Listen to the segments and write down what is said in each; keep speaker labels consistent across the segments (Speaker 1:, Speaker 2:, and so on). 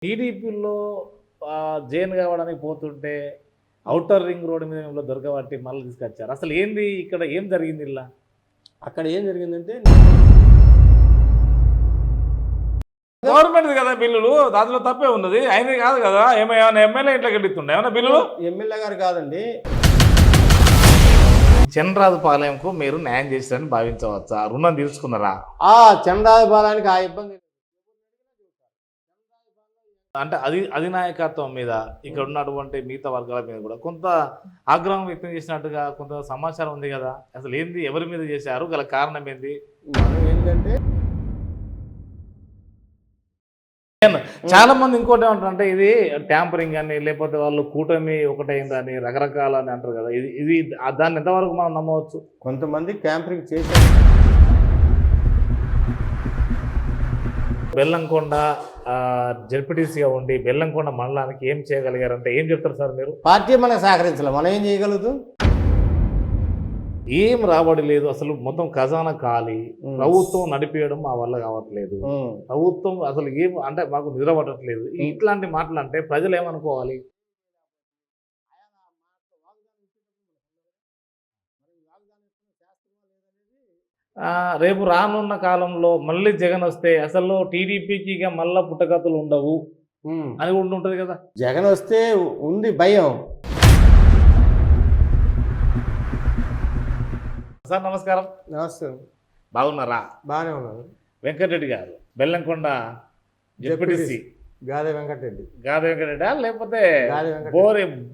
Speaker 1: టీడీపీలో జైన్ కావడానికి పోతుంటే ఔటర్ రింగ్ రోడ్ మీద దొరకబట్టి మళ్ళీ తీసుకొచ్చారు. అసలు ఏంది ఇక్కడ ఏం జరిగింది? ఇలా
Speaker 2: అక్కడ ఏం జరిగిందంటే
Speaker 1: గవర్నమెంట్ కదా బిల్లులు, దాంట్లో తప్పే ఉన్నది. ఆయన కాదు కదా, ఏమైనా ఎమ్మెల్యే ఇంట్లో గెలుస్తుండే ఏమన్నా బిల్లులు?
Speaker 2: ఎమ్మెల్యే గారు కాదండి.
Speaker 1: చంద్రరాజపాలెంకు మీరు న్యాయం చేశారని భావించవచ్చా? రుణం తీర్చుకున్నారా?
Speaker 2: చంద్రరాజపాలెంకి ఆ ఇబ్బంది
Speaker 1: అంటే అధినాయకత్వం మీద ఇక్కడ ఉన్నటువంటి మిగతా వర్గాల మీద కూడా కొంత ఆగ్రహం వ్యక్తం చేసినట్టుగా కొంత సమాచారం ఉంది కదా. అసలు ఏంది, ఎవరి మీద చేశారు, గల కారణం ఏంది?
Speaker 2: మనం ఏంటంటే
Speaker 1: చాలా మంది ఇంకోటి ఏమంటారంటే ఇది ట్యాంపరింగ్ అని, లేకపోతే వాళ్ళు కూటమి ఒకటైందని, రకరకాల అని అంటారు కదా. ఇది దాన్ని ఎంతవరకు మనం నమ్మవచ్చు?
Speaker 2: కొంతమంది ట్యాంపరింగ్ చేశారు.
Speaker 1: బెల్లంకొండ జెడ్పీటీసీగా ఉండి బెల్లంకొండ మండలానికి ఏం చేయగలిగారంటే ఏం చెప్తారు సార్ మీరు?
Speaker 2: పార్టీ మనకు సహకరించాలి, మనం ఏం చేయగలుగుతాం?
Speaker 1: ఏం రాబడి లేదు, అసలు మొత్తం ఖజానా ఖాళీ. ప్రభుత్వం నడిపేయడం మా వల్ల కావట్లేదు. ప్రభుత్వం అసలు ఏం అంటే మాకు నిద్ర పట్టట్లేదు. ఇట్లాంటి మాటలు అంటే ప్రజలు ఏమనుకోవాలి? రేపు రానున్న కాలంలో మళ్ళీ జగన్ వస్తే అసలు టీడీపీకి ఇక మళ్ళా పుట్టగతులు ఉండవు అని కూడా ఉంటుంది కదా.
Speaker 2: జగన్ వస్తే ఉంది భయం.
Speaker 1: సార్ నమస్కారం.
Speaker 2: నమస్తే.
Speaker 1: బాగున్నారా?
Speaker 2: బాగానే ఉన్నాను.
Speaker 1: వెంకటరెడ్డి గారు బెల్లంకొండ జెడ్పీటీసీ
Speaker 2: గాదే వెంకటరెడ్డి.
Speaker 1: గాదే వెంకటరెడ్డి లేకపోతే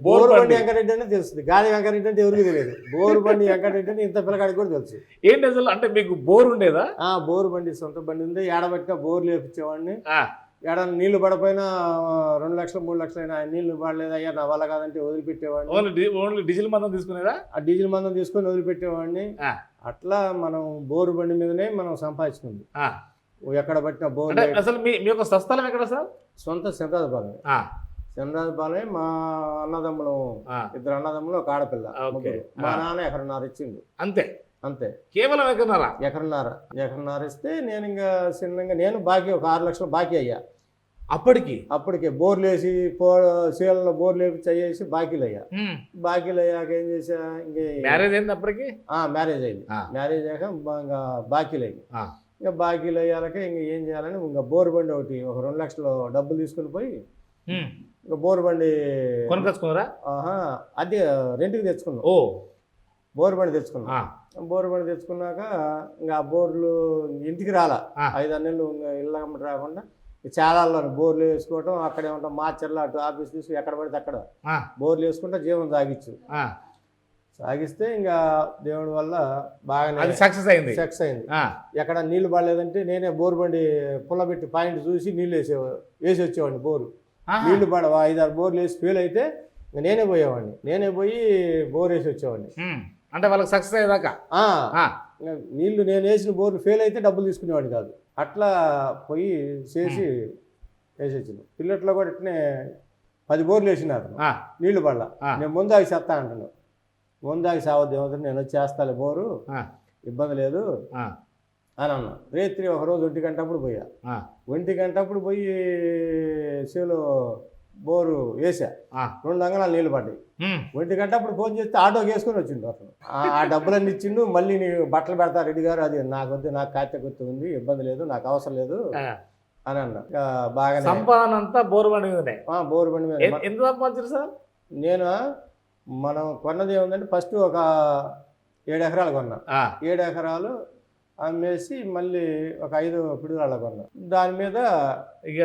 Speaker 2: బోరుబండి వెంకటరెడ్డి అని తెలుస్తుంది. గాదే వెంకటరెడ్డి అంటే ఎవరికి తెలియదు. బోరుబండి వెంకటరెడ్డి అని ఇంత పిల్లగాడికి కూడా తెలుసు.
Speaker 1: ఏంటి అసలు అంటే మీకు బోర్ ఉండేదా?
Speaker 2: బోరుబండి సొంత బండి ఉంది. ఏడబెట్టిన బోర్లు వేపించేవాడిని. ఏడ నీళ్లు పడపోయినా 2 లక్షలు 3 లక్షలు అయినా నీళ్లు పడలేదు అయ్యా నా వల్ల కాదంటే వదిలిపెట్టేవాడిని.
Speaker 1: ఓన్లీ డీజిల్ మందం తీసుకునేదా?
Speaker 2: ఆ డీజిల్ మందం తీసుకొని వదిలిపెట్టేవాడిని. అట్లా మనం బోరు బండి మీదనే మనం సంపాదించుకుంది. ఎక్కడ పట్టిన బోర్.
Speaker 1: అసలు మీ యొక్క స్వస్థలం ఎక్కడ సార్?
Speaker 2: సొంత చంద్రాజపాలెం. చంద్రాజపాలెం. మా అన్నదమ్ములు 2 అన్నదమ్ములు, ఒక ఆడపిల్ల. మా నాన్న ఎకరన్నర ఇచ్చిండు.
Speaker 1: అంతే
Speaker 2: అంతే,
Speaker 1: కేవలం
Speaker 2: ఎకరన్నర ఇస్తే నేను ఇంకా చిన్నగా నేను బాకీ ఒక 6 లక్షలు బాకీ అయ్యా. అప్పటికే బోర్లు వేసి సీలలో బోర్లు వేసి అయ్యేసి బాకీలు అయ్యా. బాకీలు అయ్యాక ఏం చేసా, ఇంక
Speaker 1: మ్యారేజ్ అయింది. అప్పటికి
Speaker 2: మ్యారేజ్ అయింది. మ్యారేజ్ అయ్యాక ఇంకా బాకీలు అయ్యి ఇంకా బాకీలు అయ్యాక ఇంక ఏం చేయాలని ఇంకా బోరు బండి ఒకటి ఒక 2 లక్షలు డబ్బులు తీసుకుని పోయి ఇంకా బోరు బండి
Speaker 1: కొనుకొచ్చుకున్నారా?
Speaker 2: అది రెంట్కి తెచ్చుకున్నాం. బోరు బండి తెచ్చుకున్నాం. బోరు బండి తెచ్చుకున్నాక ఇంకా ఆ బోర్లు ఇంటికి రాలా. 5-6 నెలలు ఇంకా ఇళ్ళ అమ్మటి రాకుండా చాలా బోర్లు వేసుకోవటం, అక్కడే ఉంటాం. మార్చర్లు అటు ఆఫీస్ తీసుకుని ఎక్కడ పడితే అక్కడ బోర్లు వేసుకుంటా జీవనం సాగిస్తే ఇంకా దేవుడి వల్ల బాగానే
Speaker 1: సక్సెస్ అయింది.
Speaker 2: ఎక్కడ నీళ్లు పడలేదంటే నేనే బోరు బండి పుల్లబెట్టి పాయింట్ చూసి నీళ్ళు వేసి వచ్చేవాడిని. బోరు నీళ్లు పడ 5-6 బోర్లు వేసి ఫెయిల్ అయితే నేనే పోయేవాడిని. నేనే పోయి బోర్ వేసి వచ్చేవాడిని.
Speaker 1: అంటే వాళ్ళకి సక్సెస్ అయ్యేదాకా
Speaker 2: నీళ్లు నేను వేసిన బోర్లు ఫెయిల్ అయితే డబ్బులు తీసుకునేవాడిని కాదు. అట్లా పోయి చేసి వేసి వచ్చింది. పిల్లట్లో కూడా ఇట్నే 10 బోర్లు వేసినారు. నీళ్లు పడల. నేను ముందాకి చేస్తా అంటున్నాను. ముందాకి సావద్దు ఏమవుతుంది, నేను వచ్చి చేస్తాలే బోరు, ఇబ్బంది లేదు అని అన్నా. రేత్రి ఒకరోజు 1 గంటప్పుడు పోయా. 1 గంటప్పుడు పోయి చేలో బోరు వేసా. 2 అంగళాలు నీళ్ళు పడ్డాయి. 1 గంటప్పుడు ఫోన్ చేస్తే ఆటోకి వేసుకొని వచ్చిండు అతను. ఆ డబ్బులన్నీ ఇచ్చిండు. మళ్ళీ నీ బట్టలు పెడతా రెడ్డి గారు, అది నాకు వద్దు, నాకు కాత్య గుర్తు ఉంది, ఇబ్బంది లేదు, నాకు అవసరం లేదు అని అన్నా. బాగా
Speaker 1: సంపాదన అంతా బోరు బండి మీద.
Speaker 2: బోరు బండి మీద
Speaker 1: ఎంత సంపాదించారు సార్?
Speaker 2: నేను మనం కొన్నది ఏముందంటే ఫస్ట్ ఒక 7 ఎకరాలు కొన్నా. 7 ఎకరాలు అమ్మేసి మళ్ళీ ఒక 5 పిడుగురాళ్ళ కొన్నా. దాని మీద
Speaker 1: ఇక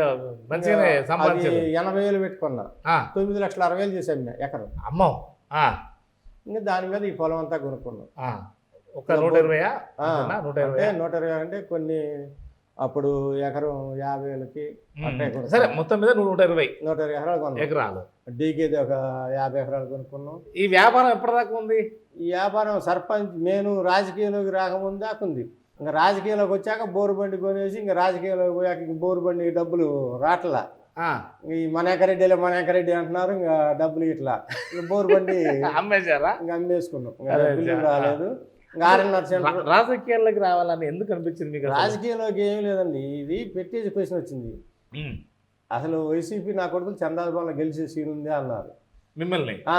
Speaker 2: 80,000 పెట్టుకున్నా. 9,60,000 చేశాను ఎకరం.
Speaker 1: అమ్మో.
Speaker 2: ఇంకా దాని మీద ఈ పొలం అంతా కొనుక్కున్నాం.
Speaker 1: ఒక 120
Speaker 2: అంటే కొన్ని అప్పుడు ఎకరం 50,000కి
Speaker 1: సరే మొత్తం మీద 120
Speaker 2: ఎకరాలు కొన్నాం.
Speaker 1: ఎకరాలు
Speaker 2: డీకేది ఒక 50 ఎకరాలు కొనుక్కున్నాం.
Speaker 1: ఈ వ్యాపారం ఎప్పటిదాకా ఉంది?
Speaker 2: ఈ వ్యాపారం సర్పంచ్ నేను రాజకీయంలోకి రాకముందు దాకా ఉంది. ఇంకా రాజకీయంలోకి వచ్చాక బోరు బండి కొనేసి ఇంకా రాజకీయంలోకి పోయాక ఇంక బోరు బండి డబ్బులు రాట్లా. ఈ మనయాకరెడ్డి అంటున్నారు. ఇంకా డబ్బులు ఇట్లా ఇంకా బోరు బండి
Speaker 1: అమ్మేశారా?
Speaker 2: ఇంకా అమ్మేసుకున్నాం. బిల్లు రాలేదు.
Speaker 1: రాజకీయాల్లోకి రావాలని ఎందుకు అనిపించింది మీకు?
Speaker 2: రాజకీయంలోకి ఏం లేదండి, ఇది పెట్టేసి క్వశ్చన్ వచ్చింది. అసలు వైసీపీ నా కొడుకులు చంద్రబాబు గెలిచే సీన్ ఉంది అన్నారు.
Speaker 1: మిమ్మల్ని
Speaker 2: ఆ,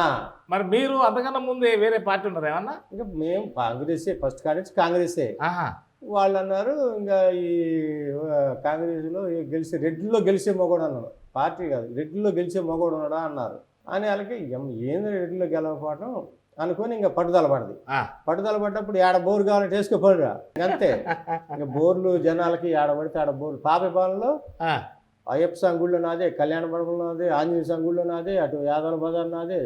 Speaker 1: మరి మీరు అంతకన్నా ముందే వేరే పార్టీ ఉన్నారు ఏమన్నా?
Speaker 2: ఇంకా మేము కాంగ్రెసే ఫస్ట్ కానించి కాంగ్రెసే.
Speaker 1: ఆహా.
Speaker 2: వాళ్ళు అన్నారు ఇంకా ఈ కాంగ్రెస్లో గెలిచే రెడ్డిలో గెలిచే మగోడు అన్నారు. పార్టీ కాదు, రెడ్డిలో గెలిచే మగోడు ఉన్నాడా అన్నారు. అని వాళ్ళకి ఏంది రెడ్డిలో గెలవకపోవడం అనుకొని ఇంకా పట్టుదల పడింది. పట్టుదల పడ్డప్పుడు ఏడ బోరు కావాలంటే వేసుకోపోడురా అంతే. ఇంకా బోర్లు జనాలకి ఏడ పడితే ఆడ బోర్లు. పాపపాలెంలో అయ్యప్ప స్వామి గుళ్ళో నాదే, కళ్యాణ మండపంలో నాదే, ఆంజనేయ స్వామి గుళ్ళో నాదే, అటు యాదవ బజార్ నాదే,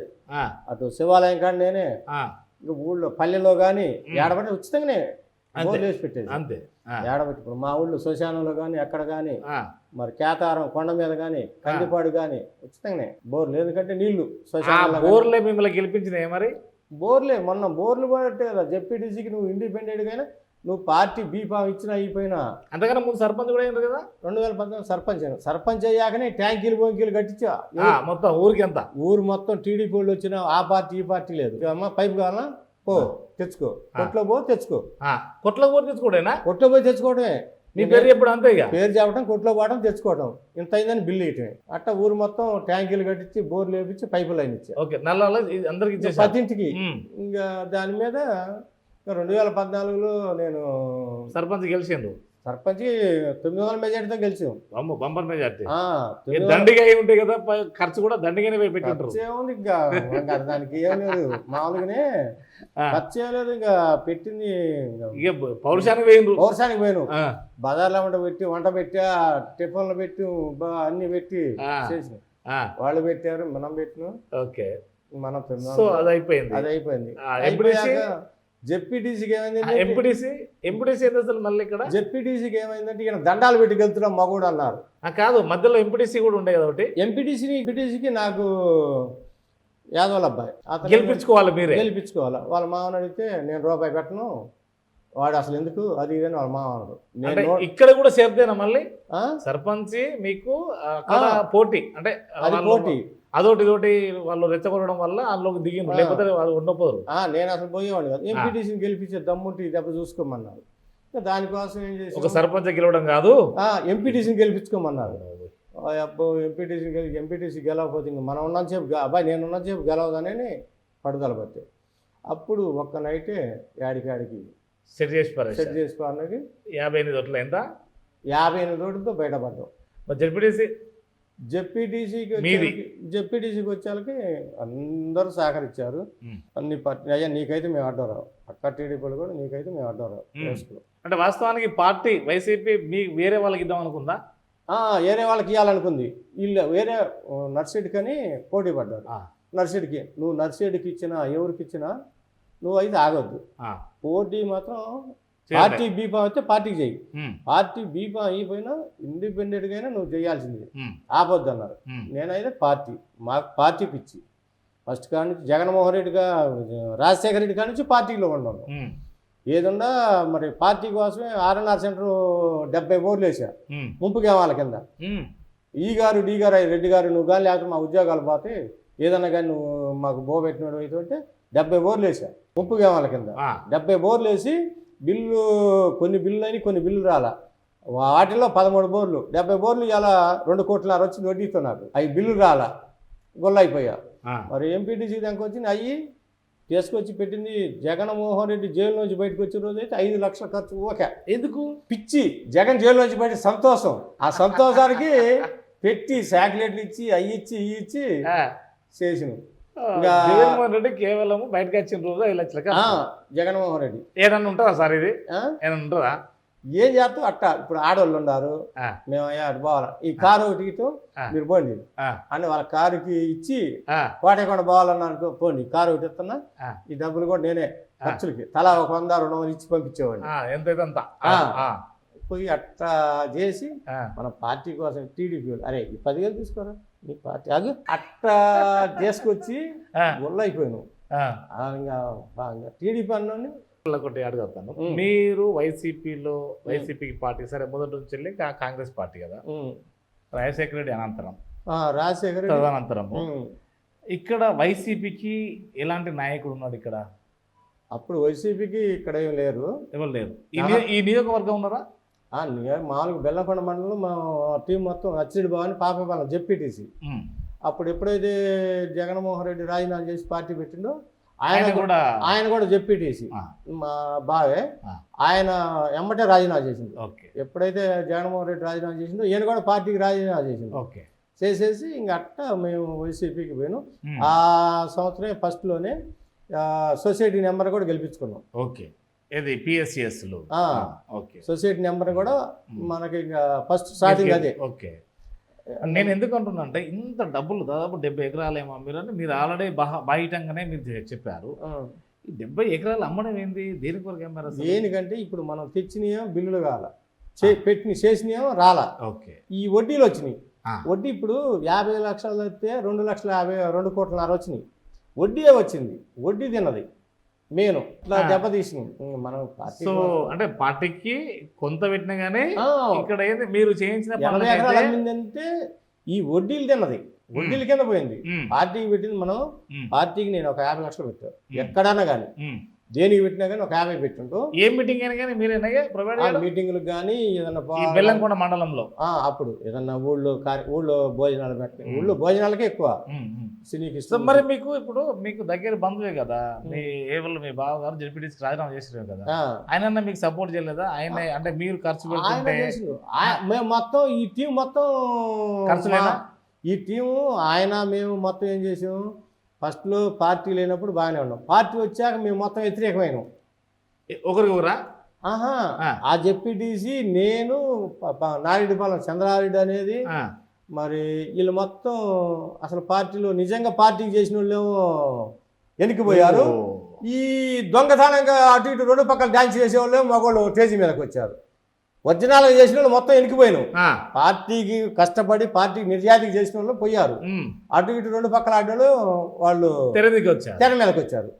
Speaker 2: అటు శివాలయం కాడ నేనే. ఇంకా ఊళ్ళో పల్లెలో కానీ ఏడబడి ఉచితంగానే బోర్లు వేసి పెట్టేది
Speaker 1: అంతే.
Speaker 2: ఏడబట్టి ఇప్పుడు మా ఊళ్ళో శ్మశానంలో కానీ ఎక్కడ కానీ మరి కేతారం కొండ మీద కానీ కందిపాడు కానీ ఉచితంగానే బోర్లు. ఎందుకంటే నీళ్లు శ్మశానంలో
Speaker 1: బోర్లే మిమ్మల్ని గెలిపించినాయి మరి?
Speaker 2: బోర్లే మొన్న బోర్లు పట్టే కదా జెడ్పీటీసీకి నువ్వు ఇండిపెండెంట్గా అయినా నువ్వు పార్టీ బీఫామ్ ఇచ్చినా అయిపోయినా.
Speaker 1: అంతకన్నా ముందు సర్పంచ్ కూడా అయింది కదా?
Speaker 2: 2019 సర్పంచ్ అయినా. సర్పంచ్ అయ్యాకనే ట్యాంకీలు బొంకీలు కట్టించా
Speaker 1: మొత్తం ఊరికి ఎంత?
Speaker 2: ఊరు మొత్తం టీడీపీ వాళ్ళు వచ్చినా ఆ పార్టీ ఈ పార్టీ లేదు. అమ్మ పైపు కావాలా పో తెచ్చుకో, కొట్లో పో తెచ్చుకో.
Speaker 1: కొట్లో పోయి తెచ్చుకోడేనా?
Speaker 2: కొట్లో పోయి తెచ్చుకోవడమే.
Speaker 1: నీ పేరు ఎప్పుడు అంతే ఇక
Speaker 2: పేరు చెప్పడం, కొట్లో పోవడం, తెచ్చుకోవడం. ఇంత అయిందని బిల్లు ఇయటమే. అట్లా ఊరు మొత్తం ట్యాంకీలు కట్టించి బోర్లు వేపించి పైపు లైన్ ఇచ్చా.
Speaker 1: ఓకే, నల్ల అందరికి
Speaker 2: 10 ఇంటికి. ఇంకా దాని మీద 2014లో నేను
Speaker 1: సర్పంచ్ గెలిచిండు.
Speaker 2: సర్పంచ్ 900 మెజార్టీతో గెలిచాం.
Speaker 1: Bumper majority. దండిగా అయి ఉంటాయి కదా, ఖర్చు కూడా దండిగానే పెట్టింటారు.
Speaker 2: ఏముంది ఇంకా దానికి ఏం లేదు, మామూలుగానే ఖర్చు ఏం లేదు. ఇంకా పెట్టింది
Speaker 1: ఇక పౌరుషానికి పోయిండు.
Speaker 2: పౌరుషానికి పోయాను. బజార్లో వంట పెట్టా, టిఫిన్లు పెట్టి అన్ని పెట్టి చేసిన. వాళ్ళు పెట్టారు, మనం పెట్టినాం.
Speaker 1: ఓకే,
Speaker 2: మనం
Speaker 1: అది అయిపోయింది.
Speaker 2: అది అయిపోయింది. జెడ్పీటీసీకి ఏమైంది?
Speaker 1: ఎంపీటీసీ ఏంది అసలు మళ్ళీ ఇక్కడ?
Speaker 2: జెడ్పీటీసీకి ఏమైందంటే ఇక్కడ దండాలు పెట్టి గెలుతున్నాం మగోడు అన్నారు.
Speaker 1: కాదు, మధ్యలో ఎంపీటీసీ కూడా ఉండే కదా ఒకటి.
Speaker 2: ఎంపీటీసీకి నాకు యాదవ్ అబ్బాయి అతను
Speaker 1: గెలిపించుకోవాలి, మీరే
Speaker 2: గెలిపించుకోవాలి. వాళ్ళ మామని అడిగితే నేను రూపాయి పెట్టను, వాడు అసలు ఎందుకు అది ఇదని వాళ్ళ మామ అన్నాడు. నేను
Speaker 1: ఇక్కడ కూడా చేరితేనా మళ్ళీ సర్పంచ్ మీకు పోటీ? అంటే
Speaker 2: అది పోటీ,
Speaker 1: అదొకటి ఇదొకటి వాళ్ళు రెచ్చగొట్టడం వల్ల అందులోకి దిగింది, లేకపోతే వాళ్ళు ఉండపోరు.
Speaker 2: నేను అసలు పోయేవాడు కాదు. ఎంపీటీసీని గెలిపించే దమ్ముంటే దెబ్బ చూసుకోమన్నారు. దానికోసం ఏం చేసి
Speaker 1: ఒక సర్పంచ్ గెలవడం కాదు,
Speaker 2: ఎంపీటీసీని గెలిపించుకోమన్నారు. అబ్బో ఎంపీటీసీ గెలవకపోతే ఇంక మనం ఉన్నంతసేపు అబ్బాయి నేను ఉన్నంతసేపు గెలవదనని పట్టుదల పట్టే. అప్పుడు ఒక్క నైటే యాడికి
Speaker 1: సెట్ చేసి
Speaker 2: పారనకి
Speaker 1: 58 ఓట్లు ఎంత?
Speaker 2: 58 ఓట్లతో బయటపడ్డాం. జెడ్పీటీసీకి వచ్చేళ్ళకి అందరూ సహకరించారు. అన్ని పార్టీ అయ్యా నీకైతే మేము అడ్డం రావు, అక్క టీడీపీలు కూడా నీకైతే మేము అడ్డం రావు.
Speaker 1: అంటే వాస్తవానికి పార్టీ వైసీపీ మీకు వేరే వాళ్ళకి ఇద్దాం అనుకుందా?
Speaker 2: వేరే వాళ్ళకి ఇవ్వాలనుకుంది. వీళ్ళు వేరే నర్సిడికి అని పోటీ పడ్డారు. నర్సిడికి నువ్వు నర్సిడికి ఇచ్చినా ఎవరికి ఇచ్చినా నువ్వు అయితే ఆగొద్దు. పోటీ మాత్రం పార్టీ బీఫామ్ అయితే పార్టీకి చెయ్యి, పార్టీ బీఫామ్ అయిపోయినా ఇండిపెండెంట్గా అయినా నువ్వు చేయాల్సింది, ఆపొద్దు అన్నారు. నేనైతే మాకు పార్టీ పిచ్చి ఫస్ట్ కాడి నుంచి. జగన్మోహన్ రెడ్డిగా రాజశేఖర రెడ్డి కాడి నుంచి పార్టీలో ఉన్నాను. ఏదున్నా మరి పార్టీ కోసమే ఆర్ఎన్ఆర్ సెంటర్ 70 బోర్లు వేసా ముంపుగా వాళ్ళ కింద. ఈ గారు డి గారు రెడ్డి గారు నువ్వు కానీ లేకపోతే మా ఉద్యోగాలు పోతే ఏదన్నా కానీ నువ్వు మాకు బో పెట్టినాడు అయితే అంటే 70 బోర్లు వేసా ముంపుగా వాళ్ళ కింద. 70 బోర్లు వేసి బిల్లు కొన్ని బిల్లు అయినాయి, కొన్ని బిల్లు రాలా. వాటిల్లో 13 బోర్లు 70 బోర్లు ఇలా 2 కోట్లన్నర వచ్చింది వడ్డీతో. నాకు అవి బిల్లు రాలా, గొల్ల అయిపోయా. మరి ఎంపీటీసీ దానికి వచ్చింది అయ్యి తీసుకొచ్చి పెట్టింది. జగన్మోహన్ రెడ్డి జైలు నుంచి బయటకు వచ్చిన రోజు అయితే 5 లక్షల ఖర్చు. ఓకే, ఎందుకు పిచ్చి జగన్ జైలు నుంచి బయట సంతోషం. ఆ సంతోషానికి పెట్టి శాటిలైట్లు ఇచ్చి అవి ఇచ్చి ఇవి ఇచ్చి చేసిన.
Speaker 1: జగన్మోహన్ రెడ్డి కేవలం బయటకు వచ్చిన రోజు 5 లక్షల
Speaker 2: జగన్మోహన్ రెడ్డి
Speaker 1: ఏదన్నా ఉంటుందా సార్? ఇది ఏదన్నా ఉంటుందా?
Speaker 2: ఏం చేస్తాం అట్ట. ఇప్పుడు ఆడవాళ్ళు ఉన్నారు, మేము అటు పోవాలి, ఈ కారు ఒకటితో మీరు పోండి అని వాళ్ళ కారుకి ఇచ్చి కోటకొండ పోవాలన్నా పోండి, కారు ఒకటి ఇస్తున్నా, ఈ డబ్బులు కూడా నేనే ఖర్చులకి తలా 100-200 ఇచ్చి పంపించేవాడిని.
Speaker 1: ఎంతైతే
Speaker 2: పోయి అట్లా చేసి మన పార్టీ కోసం టీడీపీ అరే ఈ 10,000 తీసుకోరా నీ పార్టీ అది అట్లా చేసుకొచ్చి గుల్ల అయిపోయాను. ఇంకా టీడీపీ అన్నీ
Speaker 1: ఒకటి అడుగుతాను. మీరు వైసీపీకి పార్టీ సరే మొదటి నుంచి వెళ్ళి కాంగ్రెస్ పార్టీ కదా, రాజశేఖర రెడ్డి అనంతరం ఇక్కడ వైసీపీకి ఎలాంటి నాయకుడు ఉన్నాడు ఇక్కడ?
Speaker 2: అప్పుడు వైసీపీకి ఇక్కడ ఏం లేరు,
Speaker 1: ఎవరు లేరు. ఈ నియోజకవర్గం ఉన్నారా?
Speaker 2: మామూలుగా బెల్లంకొండ మండలం మా టీం మొత్తం అచ్చిడి భవన్ పాపపాలెం జెడ్పీటీసీ. అప్పుడు ఎప్పుడైతే జగన్మోహన్ రెడ్డి రాజీనామా చేసి పార్టీ పెట్టిండో ఆయన కూడా జెడ్పీటీసీ మా బావే. ఆయన ఎమ్మటే రాజీనామా చేసింది. ఎప్పుడైతే జగన్మోహన్ రెడ్డి రాజీనామా చేసిండో ఈయన కూడా పార్టీకి రాజీనామా చేసిండు. చేసేసి ఇంక అట్ట మేము వైసీపీకి పోయినాం. ఆ సంవత్సరం ఫస్ట్లోనే సొసైటీ నెంబర్ కూడా గెలిపించుకున్నాం. సొసైటీ నెంబర్ కూడా మనకి ఇంకా ఫస్ట్ స్టార్టింగ్ అదే.
Speaker 1: నేను ఎందుకు అంటున్నా అంటే ఇంత డబ్బులు దాదాపు 70 ఎకరాలు ఏమో అమ్మిరని మీరు ఆల్రెడీ బయటంగానే మీరు చెప్పారు. ఈ 70 ఎకరాలు అమ్మడం ఏంది, దేని కొరకు అమ్మారు?
Speaker 2: దేనికంటే ఇప్పుడు మనం తెచ్చినాయో బిల్లులు కావాలా, చేసినాయో రాలా. ఈ వడ్డీలు వచ్చినాయి. వడ్డీ ఇప్పుడు 50 లక్షలు వస్తే 2,50,000 2,50,000 వచ్చినాయి. వడ్డీయే వచ్చింది, వడ్డీ తిన్నది నేను ఇట్లా దెబ్బతీసినాం మనం.
Speaker 1: అంటే పార్టీకి కొంత పెట్టినా కానీ ఇక్కడ ఏంది మీరు చేయించిన
Speaker 2: 80 ఎకరాలు అమ్మిందంటే ఈ వడ్డీలు తిన్నది, వడ్డీల కింద పోయింది. పార్టీకి పెట్టింది మనం. పార్టీకి నేను ఒక 50 లక్షలు పెట్టాను. ఎక్కడన్నా కానీ దేనికి పెట్టినా కానీ ఒక 50 పెట్టుంటూ.
Speaker 1: ఏ మీటింగ్ అయినా కానీ మీరేనా ప్రొవైడ్
Speaker 2: మీటింగ్లకు కానీ ఏదన్నా
Speaker 1: బెల్లంకొండ మండలంలో
Speaker 2: అప్పుడు ఏదన్నా ఊళ్ళో భోజనాలు పెట్టిన ఊళ్ళో భోజనాలకే ఎక్కువ సినీకి ఇష్టం.
Speaker 1: మరి మీకు ఇప్పుడు మీకు దగ్గర బంధువే కదా మీ ఏవల్ మీ బావగారు జెడ్పీటీసీ రాజీనామా చేసినారు కదా, ఆయన మీకు సపోర్ట్ చేయలేదా? ఆయన అంటే మీరు ఖర్చు పెట్టుకుంటే
Speaker 2: మేము మొత్తం ఈ టీం మొత్తం
Speaker 1: ఖర్చు
Speaker 2: ఈ టీము ఆయన మేము మొత్తం ఏం చేసాము. ఫస్ట్లో పార్టీ లేనప్పుడు బాగానే ఉన్నాం. పార్టీ వచ్చాక మేము మొత్తం వ్యతిరేకమైనాం.
Speaker 1: ఒకరికొకరా?
Speaker 2: ఆ జెడ్పీటీసీ నేను నాయుడుపాలెం చంద్రారెడ్డి అనేది మరి వీళ్ళు మొత్తం అసలు పార్టీలో నిజంగా పార్టీకి చేసిన వాళ్ళేమో వెనక్కిపోయారు. ఈ దొంగతనంగా అటు ఇటు 2 పక్కల డ్యాన్స్ చేసేవాళ్ళు మగవాళ్ళు స్టేజీ మీదకి వచ్చారు. ఒరిజినల్గా చేసిన వాళ్ళు మొత్తం వెనక్కిపోయినాం. పార్టీకి కష్టపడి పార్టీకి నిర్యాతికి చేసిన వాళ్ళు పోయారు. అటు ఇటు 2 పక్కల ఆడవాళ్ళు వాళ్ళు తెర మీదకి వచ్చారు.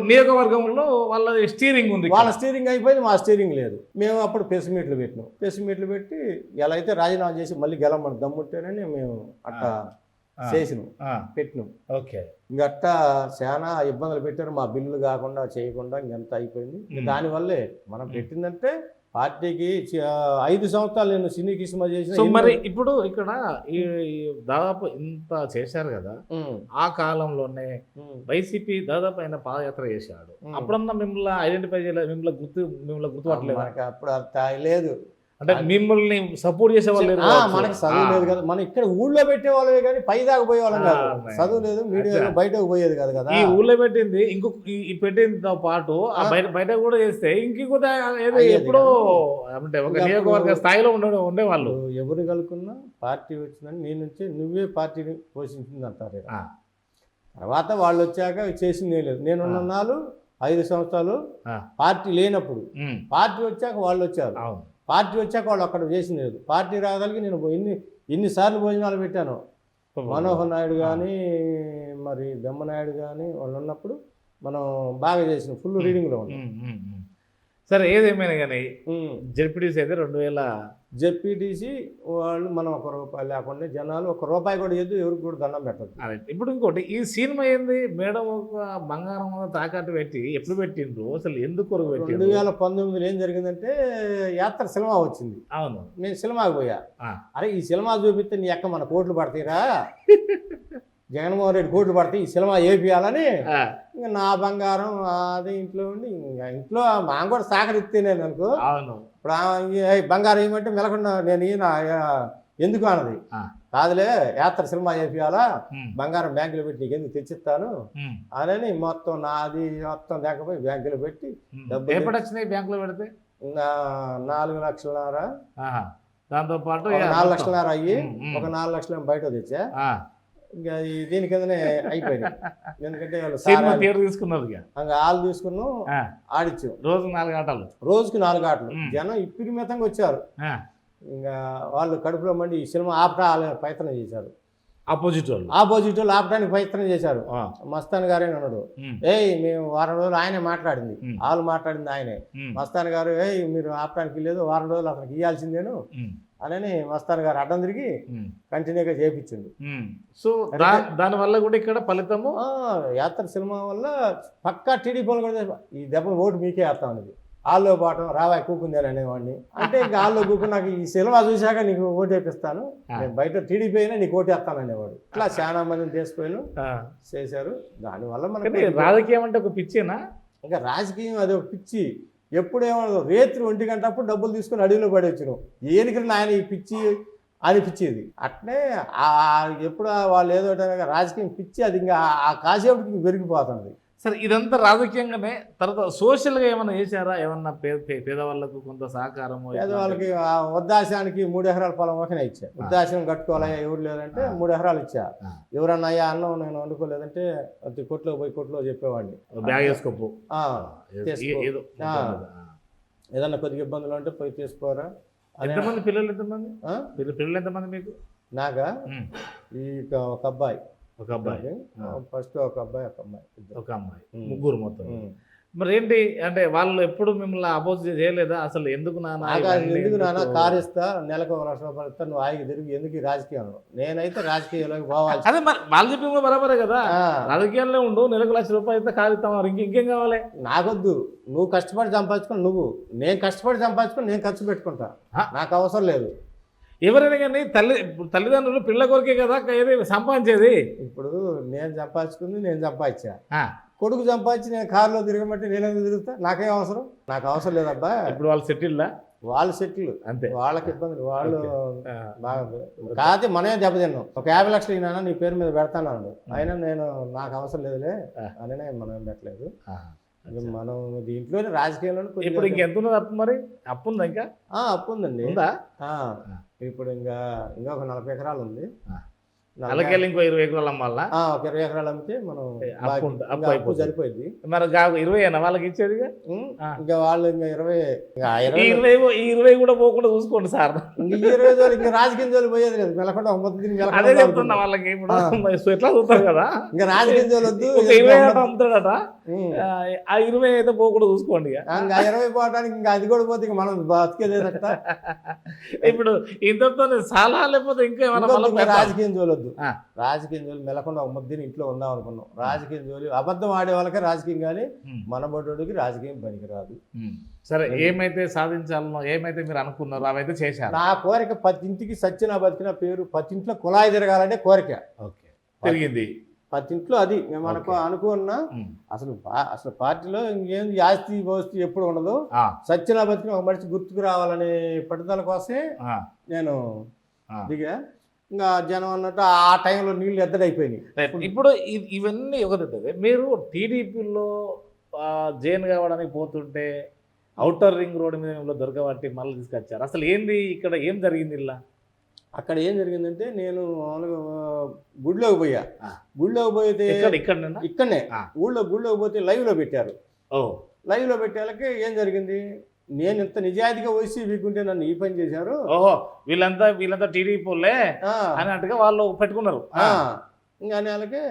Speaker 1: నియోజకవర్గంలో వాళ్ళ స్టీరింగ్ ఉంది.
Speaker 2: వాళ్ళ స్టీరింగ్ అయిపోయింది, మా స్టీరింగ్ లేదు. మేము అప్పుడు ప్రెస్ మీట్లు పెట్టినాం. ప్రెస్ మీట్లు పెట్టి ఎలా అయితే రాజీనామా చేసి మళ్ళీ గెలవమని దమ్ముంటేనని మేము అట్టా చేసినాం, పెట్టినాం. ఇంకట్టా చాలా ఇబ్బందులు పెట్టారు. మా బిల్లులు కాకుండా చేయకుండా ఇంకెంత అయిపోయింది. దానివల్లే మనం పెట్టిందంటే పార్టీకి 5 సంవత్సరాలు నేను సినీకి సినిమా చేసిన.
Speaker 1: మరి ఇప్పుడు ఇక్కడ దాదాపు ఇంత చేశారు కదా, ఆ కాలంలోనే వైసీపీ దాదాపు ఆయన పాదయాత్ర చేశాడు. అప్పుడన్నా మిమ్మల్ని ఐడెంటిఫై చేయలేదు, మిమ్మల్ని గుర్తుపట్టలేదు?
Speaker 2: అప్పుడు అంత లేదు.
Speaker 1: అంటే మిమ్మల్ని సపోర్ట్ చేసేవాళ్ళు
Speaker 2: మనకి చదువు లేదు కదా. మనం ఇక్కడ ఊళ్ళో పెట్టేవాళ్ళే కానీ పై దాకా పోయేవాళ్ళం కాదు. చదువు లేదు, మీడియాలో బయటకు పోయేది కాదు కదా.
Speaker 1: ఈ ఊళ్ళో పెట్టింది ఇంకొక పెట్టినతో పాటు బయట కూడా చేస్తే ఇంకొక ఎప్పుడో అంటే ఒక నియోజకవర్గ స్థాయిలో ఉండేవాళ్ళు.
Speaker 2: ఎవరు కలుకున్నా పార్టీ వచ్చిందని నేను నుంచి నువ్వే పార్టీని పోషించింది అంటారు. తర్వాత వాళ్ళు వచ్చాక చేసింది ఏం లేదు. నేనున్న నాలు 5 సంవత్సరాలు పార్టీ లేనప్పుడు, పార్టీ వచ్చాక వాళ్ళు వచ్చారు. పార్టీ వచ్చాక వాళ్ళు అక్కడ చేసింది లేదు. పార్టీ రాగలిగి నేను ఎన్నిసార్లు భోజనాలు పెట్టాను. మనోహర్ నాయుడు కానీ మరి బెమ్మనాయుడు కానీ వాళ్ళు ఉన్నప్పుడు మనం బాగా చేసినాం. ఫుల్ రీడింగ్లో ఉన్నాం.
Speaker 1: సరే, ఏదేమైనా కానీ జెడ్పీటీసీ అయితే 2000
Speaker 2: జెడ్పీటీసీ వాళ్ళు మనం ₹1 లేకుండా జనాలు ₹1 కూడా చేద్దు, ఎవరికి కూడా దండం పెట్టదు.
Speaker 1: ఇప్పుడు ఇంకోటి, ఈ సినిమా ఏంది మేడం ఒక బంగారం తాకట్టు పెట్టి ఎప్పుడు పెట్టిండ్రు, అసలు ఎందుకు
Speaker 2: 2019 ఏం జరిగిందంటే యాత్ర సినిమా వచ్చింది.
Speaker 1: అవును,
Speaker 2: నేను సినిమాకి పోయా. అరే ఈ సినిమా చూపిస్తే నీ ఎక్క మన కోట్లు పడతాయిరా, జగన్మోహన్ రెడ్డి కోట్లు పడితే ఈ సినిమా వేపియాలని ఇంకా నా బంగారం అది ఇంట్లో ఉండి ఇంకా ఇంట్లో మా కూడా సహకరిస్తే నేను అనుకో. ఇప్పుడు బంగారం ఏమంటే మెలకుండా నేను ఈయన ఎందుకు అన్నది కాదులే, యాత్ర సినిమా వేపియాలా, బంగారం బ్యాంకులో పెట్టి నీకు ఎందుకు తెచ్చిస్తాను అని మొత్తం నాది మొత్తం లేకపోయి బ్యాంకులో పెట్టి
Speaker 1: డబ్బులు ఎప్పుడు వచ్చినాయి. బ్యాంకులో పెడితే
Speaker 2: 4 లక్షలన్నర,
Speaker 1: దాంతో పాటు
Speaker 2: 4 లక్షలన్నర అయ్యి ఒక 4 లక్షలు బయట తెచ్చా. ఇంకా దీని కిందనే అయిపోయింది. ఎందుకంటే వాళ్ళు
Speaker 1: తీసుకున్నారు,
Speaker 2: వాళ్ళు తీసుకున్నాం, ఆడిచ్చాం. రోజుకి 4 ఆటలు జనం ఇప్పిరిమితంగా వచ్చారు. ఇంకా వాళ్ళు కడుపులో మండి ఈ సినిమా ఆపటాలని ప్రయత్నం చేశారు.
Speaker 1: ఆపోజిట్
Speaker 2: వాళ్ళు ఆపడానికి ప్రయత్నం చేశారు. మస్తాన్ గారే అన్నాడు, మేము వారం రోజులు ఆయనే మాట్లాడింది, వాళ్ళు మాట్లాడింది ఆయనే. మస్తాన్ గారు మీరు ఆపడానికి లేదు, వారం రోజులు అతనికి ఇవ్వాల్సిందేను అని మస్తాన్ గారు అడ్డం తిరిగి కంటిన్యూగా చేయించిండు.
Speaker 1: సో దానివల్ల కూడా ఇక్కడ ఫలితము
Speaker 2: యాత్ర సినిమా వల్ల పక్కా టీడీపీ కూడా ఈ దెబ్బ ఓటు మీకే వేస్తాం అనేది హాల్లో పోవటం రావాయి కూకుందని అనేవాడిని. అంటే ఇంకా హాల్లో కూకుని నాకు ఈ సినిమా చూశాక నీకు ఓటు వేపిస్తాను, నేను బయట టీడీపీ అయినా నీకు ఓటు వేస్తాను అనేవాడు. ఇట్లా చాలా మందిని తీసుకుపోయిన చేశారు. దానివల్ల మనకి
Speaker 1: రాజకీయం అంటే ఒక పిచ్చేనా? ఇంకా
Speaker 2: రాజకీయం అది ఒక పిచ్చి. ఎప్పుడేమో రేత్రి 1 గంట అప్పుడు డబ్బులు తీసుకుని అడవిలో పడేచ్చినాం. ఏనికి ఆయన ఈ పిచ్చి అనిపించేది. అట్నే ఎప్పుడు వాళ్ళు ఏదో రాజకీయం పిచ్చి, అది ఇంకా ఆ కాసేపటికి పెరిగిపోతుంది.
Speaker 1: సరే, ఇదంతా రాజకీయంగానే. తర్వాత సోషల్గా ఏమైనా చేశారా? ఏమన్నా పేదవాళ్ళకు కొంత సహకారము?
Speaker 2: పేదవాళ్ళకి వృద్ధాశ్రమానికి 3 ఎకరాల పొలం ఒకనే ఇచ్చా. వృద్ధాశ్రమం కట్టుకోవాలయ్యా ఎవరు లేదంటే 3 ఎకరాలు ఇచ్చా. ఎవరన్నా అయ్యా అన్నం నేను వండుకోలేదంటే అది కొట్లో పోయి కొట్లో చెప్పేవాడిని,
Speaker 1: బ్యాగ్ వేసుకోపో,
Speaker 2: ఏదన్నా కొద్దిగా ఇబ్బందులు ఉంటే పోయి తీసుకోరా.
Speaker 1: ఎంతమంది పిల్లలు? ఎంతమంది పిల్లలు? ఎంతమంది మీకు?
Speaker 2: నాగా ఈ ఒక అబ్బాయి, ఫస్ట్ ఒక అబ్బాయి,
Speaker 1: ఒక అమ్మాయి, ముగ్గురు మొత్తం. మరి ఏంటి అంటే వాళ్ళు ఎప్పుడు మిమ్మల్ని అపోజ్ చేయలేదా? అసలు ఎందుకు
Speaker 2: నాన్న కారు ఇస్తా, నెలకు 1 లక్ష రూపాయలు ఇస్తా, నువ్వు ఆగి తిరిగి ఎందుకు ఈ రాజకీయంలో? నేనైతే రాజకీయాల్లోకి పోవాలి.
Speaker 1: అదే మరి వాళ్ళు చెప్పి బరాబరే కదా, రాజకీయాల్లో ఉండు, నెలకు 1 లక్ష రూపాయలు ఇస్తే కారు ఇస్తాం, ఇంకేం కావాలి?
Speaker 2: నాకొద్దు, నువ్వు కష్టపడి సంపాదించుకొని నువ్వు, నేను కష్టపడి సంపాదించుకొని నేను ఖర్చు పెట్టుకుంటా, నాకు అవసరం లేదు.
Speaker 1: ఎవరైనా కానీ తల్లిదండ్రులు పిల్ల కొరికే కదా ఏది సంపాదించేది.
Speaker 2: ఇప్పుడు నేను సంపాదించుకుంది నేను సంపాదించా, కొడుకు సంపాదించి నేను కారులో తిరగమంటే నేనేది తిరుగుతా? నాకేం అవసరం? నాకు అవసరం లేదబ్బా.
Speaker 1: ఇప్పుడు వాళ్ళు సెటిల్లా?
Speaker 2: వాళ్ళు సెటిల్ అంతే, వాళ్ళకి ఇబ్బందులు వాళ్ళు బాగా. కాకపోతే మనమే దెబ్బతిన్నాం. ఒక 50 లక్షలు అయినా నీ పేరు మీద పెడతాను, అయినా నేను నాకు అవసరం లేదులే అని మనం పెట్టలేదు. మనం దీంట్లోనే రాజకీయంలో
Speaker 1: ఇప్పుడు ఇంకెంత ఉన్నది అప్పు? మరి అప్పు ఉందా? ఇంకా
Speaker 2: అప్పు ఉందండి. ఇప్పుడు ఇంకా ఒక 40 ఎకరాలు ఉంది.
Speaker 1: అలాగే ఇంకో 20 ఎకరాలు అమ్మాలా?
Speaker 2: ఒక 20 ఎకరాలు అమ్మితే మనం అప్పు సరిపోయింది.
Speaker 1: మరి 20 వాళ్ళకి ఇచ్చేది?
Speaker 2: ఇంకా వాళ్ళు ఇంకా
Speaker 1: 20 కూడా పోకుండా చూసుకోండి సార్.
Speaker 2: ఇంక 20 జోలు ఇంకా రాజకీయ జోలు పోయేది లేదు. మెలకుండా
Speaker 1: అదే చెప్తున్నా వాళ్ళకి. ఇప్పుడు ఎట్లా చూస్తారు కదా,
Speaker 2: ఇంకా రాజకీయ జోలు వద్దు.
Speaker 1: 20 అమ్ముతాడట, ఆ 20 అయితే పోకుండా చూసుకోండి.
Speaker 2: ఇంకా 20 పోవడానికి ఇంకా అది కూడా పోతే ఇంకా మనం బతికేదేదట.
Speaker 1: ఇప్పుడు ఇంతతో చాలా, లేకపోతే ఇంకా
Speaker 2: రాజకీయం జోలొద్దు. రాజకీయం జోలి మెలకుండా ఒక ముద్దని ఇంట్లో ఉందాం అనుకున్నాం. రాజకీయం జోలి అబద్ధం ఆడే వాళ్ళకే రాజకీయం, కానీ మన బొడ్డోడికి రాజకీయం పనికిరాదు.
Speaker 1: సరే, ఏమైతే సాధించాలనో, ఏమైతే మీరు అనుకున్నారో అవైతే చేశారు.
Speaker 2: నా కోరిక 10 ఇంటికి సచ్చిన బతికిన పేరు, 10 ఇంట్లో కుళాయి తిరగాలంటే కోరిక.
Speaker 1: ఓకే, తిరిగింది
Speaker 2: 10 ఇంట్లో. అది మనకు అనుకున్నా. అసలు పార్టీలో ఇంకేం ఆస్తి వస్తు ఎప్పుడు ఉండదు. సచ్చిన బతికిన ఒక మనిషి గుర్తుకు రావాలనే పట్టుదల కోసమే నేను దిగా. ఇంకా జనం అన్నట్టు ఆ టైంలో నీళ్ళు ఎద్దడైపోయినాయి.
Speaker 1: ఇప్పుడు ఇవన్నీ ఒకటి, మీరు టీడీపీలో జైన్ కావడానికి పోతుంటే ఔటర్ రింగ్ రోడ్ మీద దొరకబట్టి మళ్ళీ తీసుకొచ్చారు. అసలు ఏంది ఇక్కడ, ఏం జరిగింది? ఇలా
Speaker 2: అక్కడ ఏం జరిగిందంటే, నేను గుడిలోకి పోయా. గుడిలోకి పోతే ఇక్కడనే గుడిలోకి పోతే లైవ్లో పెట్టారు. లైవ్లో పెట్టేళ్ళకి ఏం జరిగింది, నేను ఇంత నిజాయితీగా వచ్చి వీకుంటే నన్ను ఈ పని చేశారు.
Speaker 1: వీళ్ళంతా టీడీపీలే అన్నట్టుగా వాళ్ళు పెట్టుకున్నారు.
Speaker 2: ఇంకా అనే వాళ్ళకి,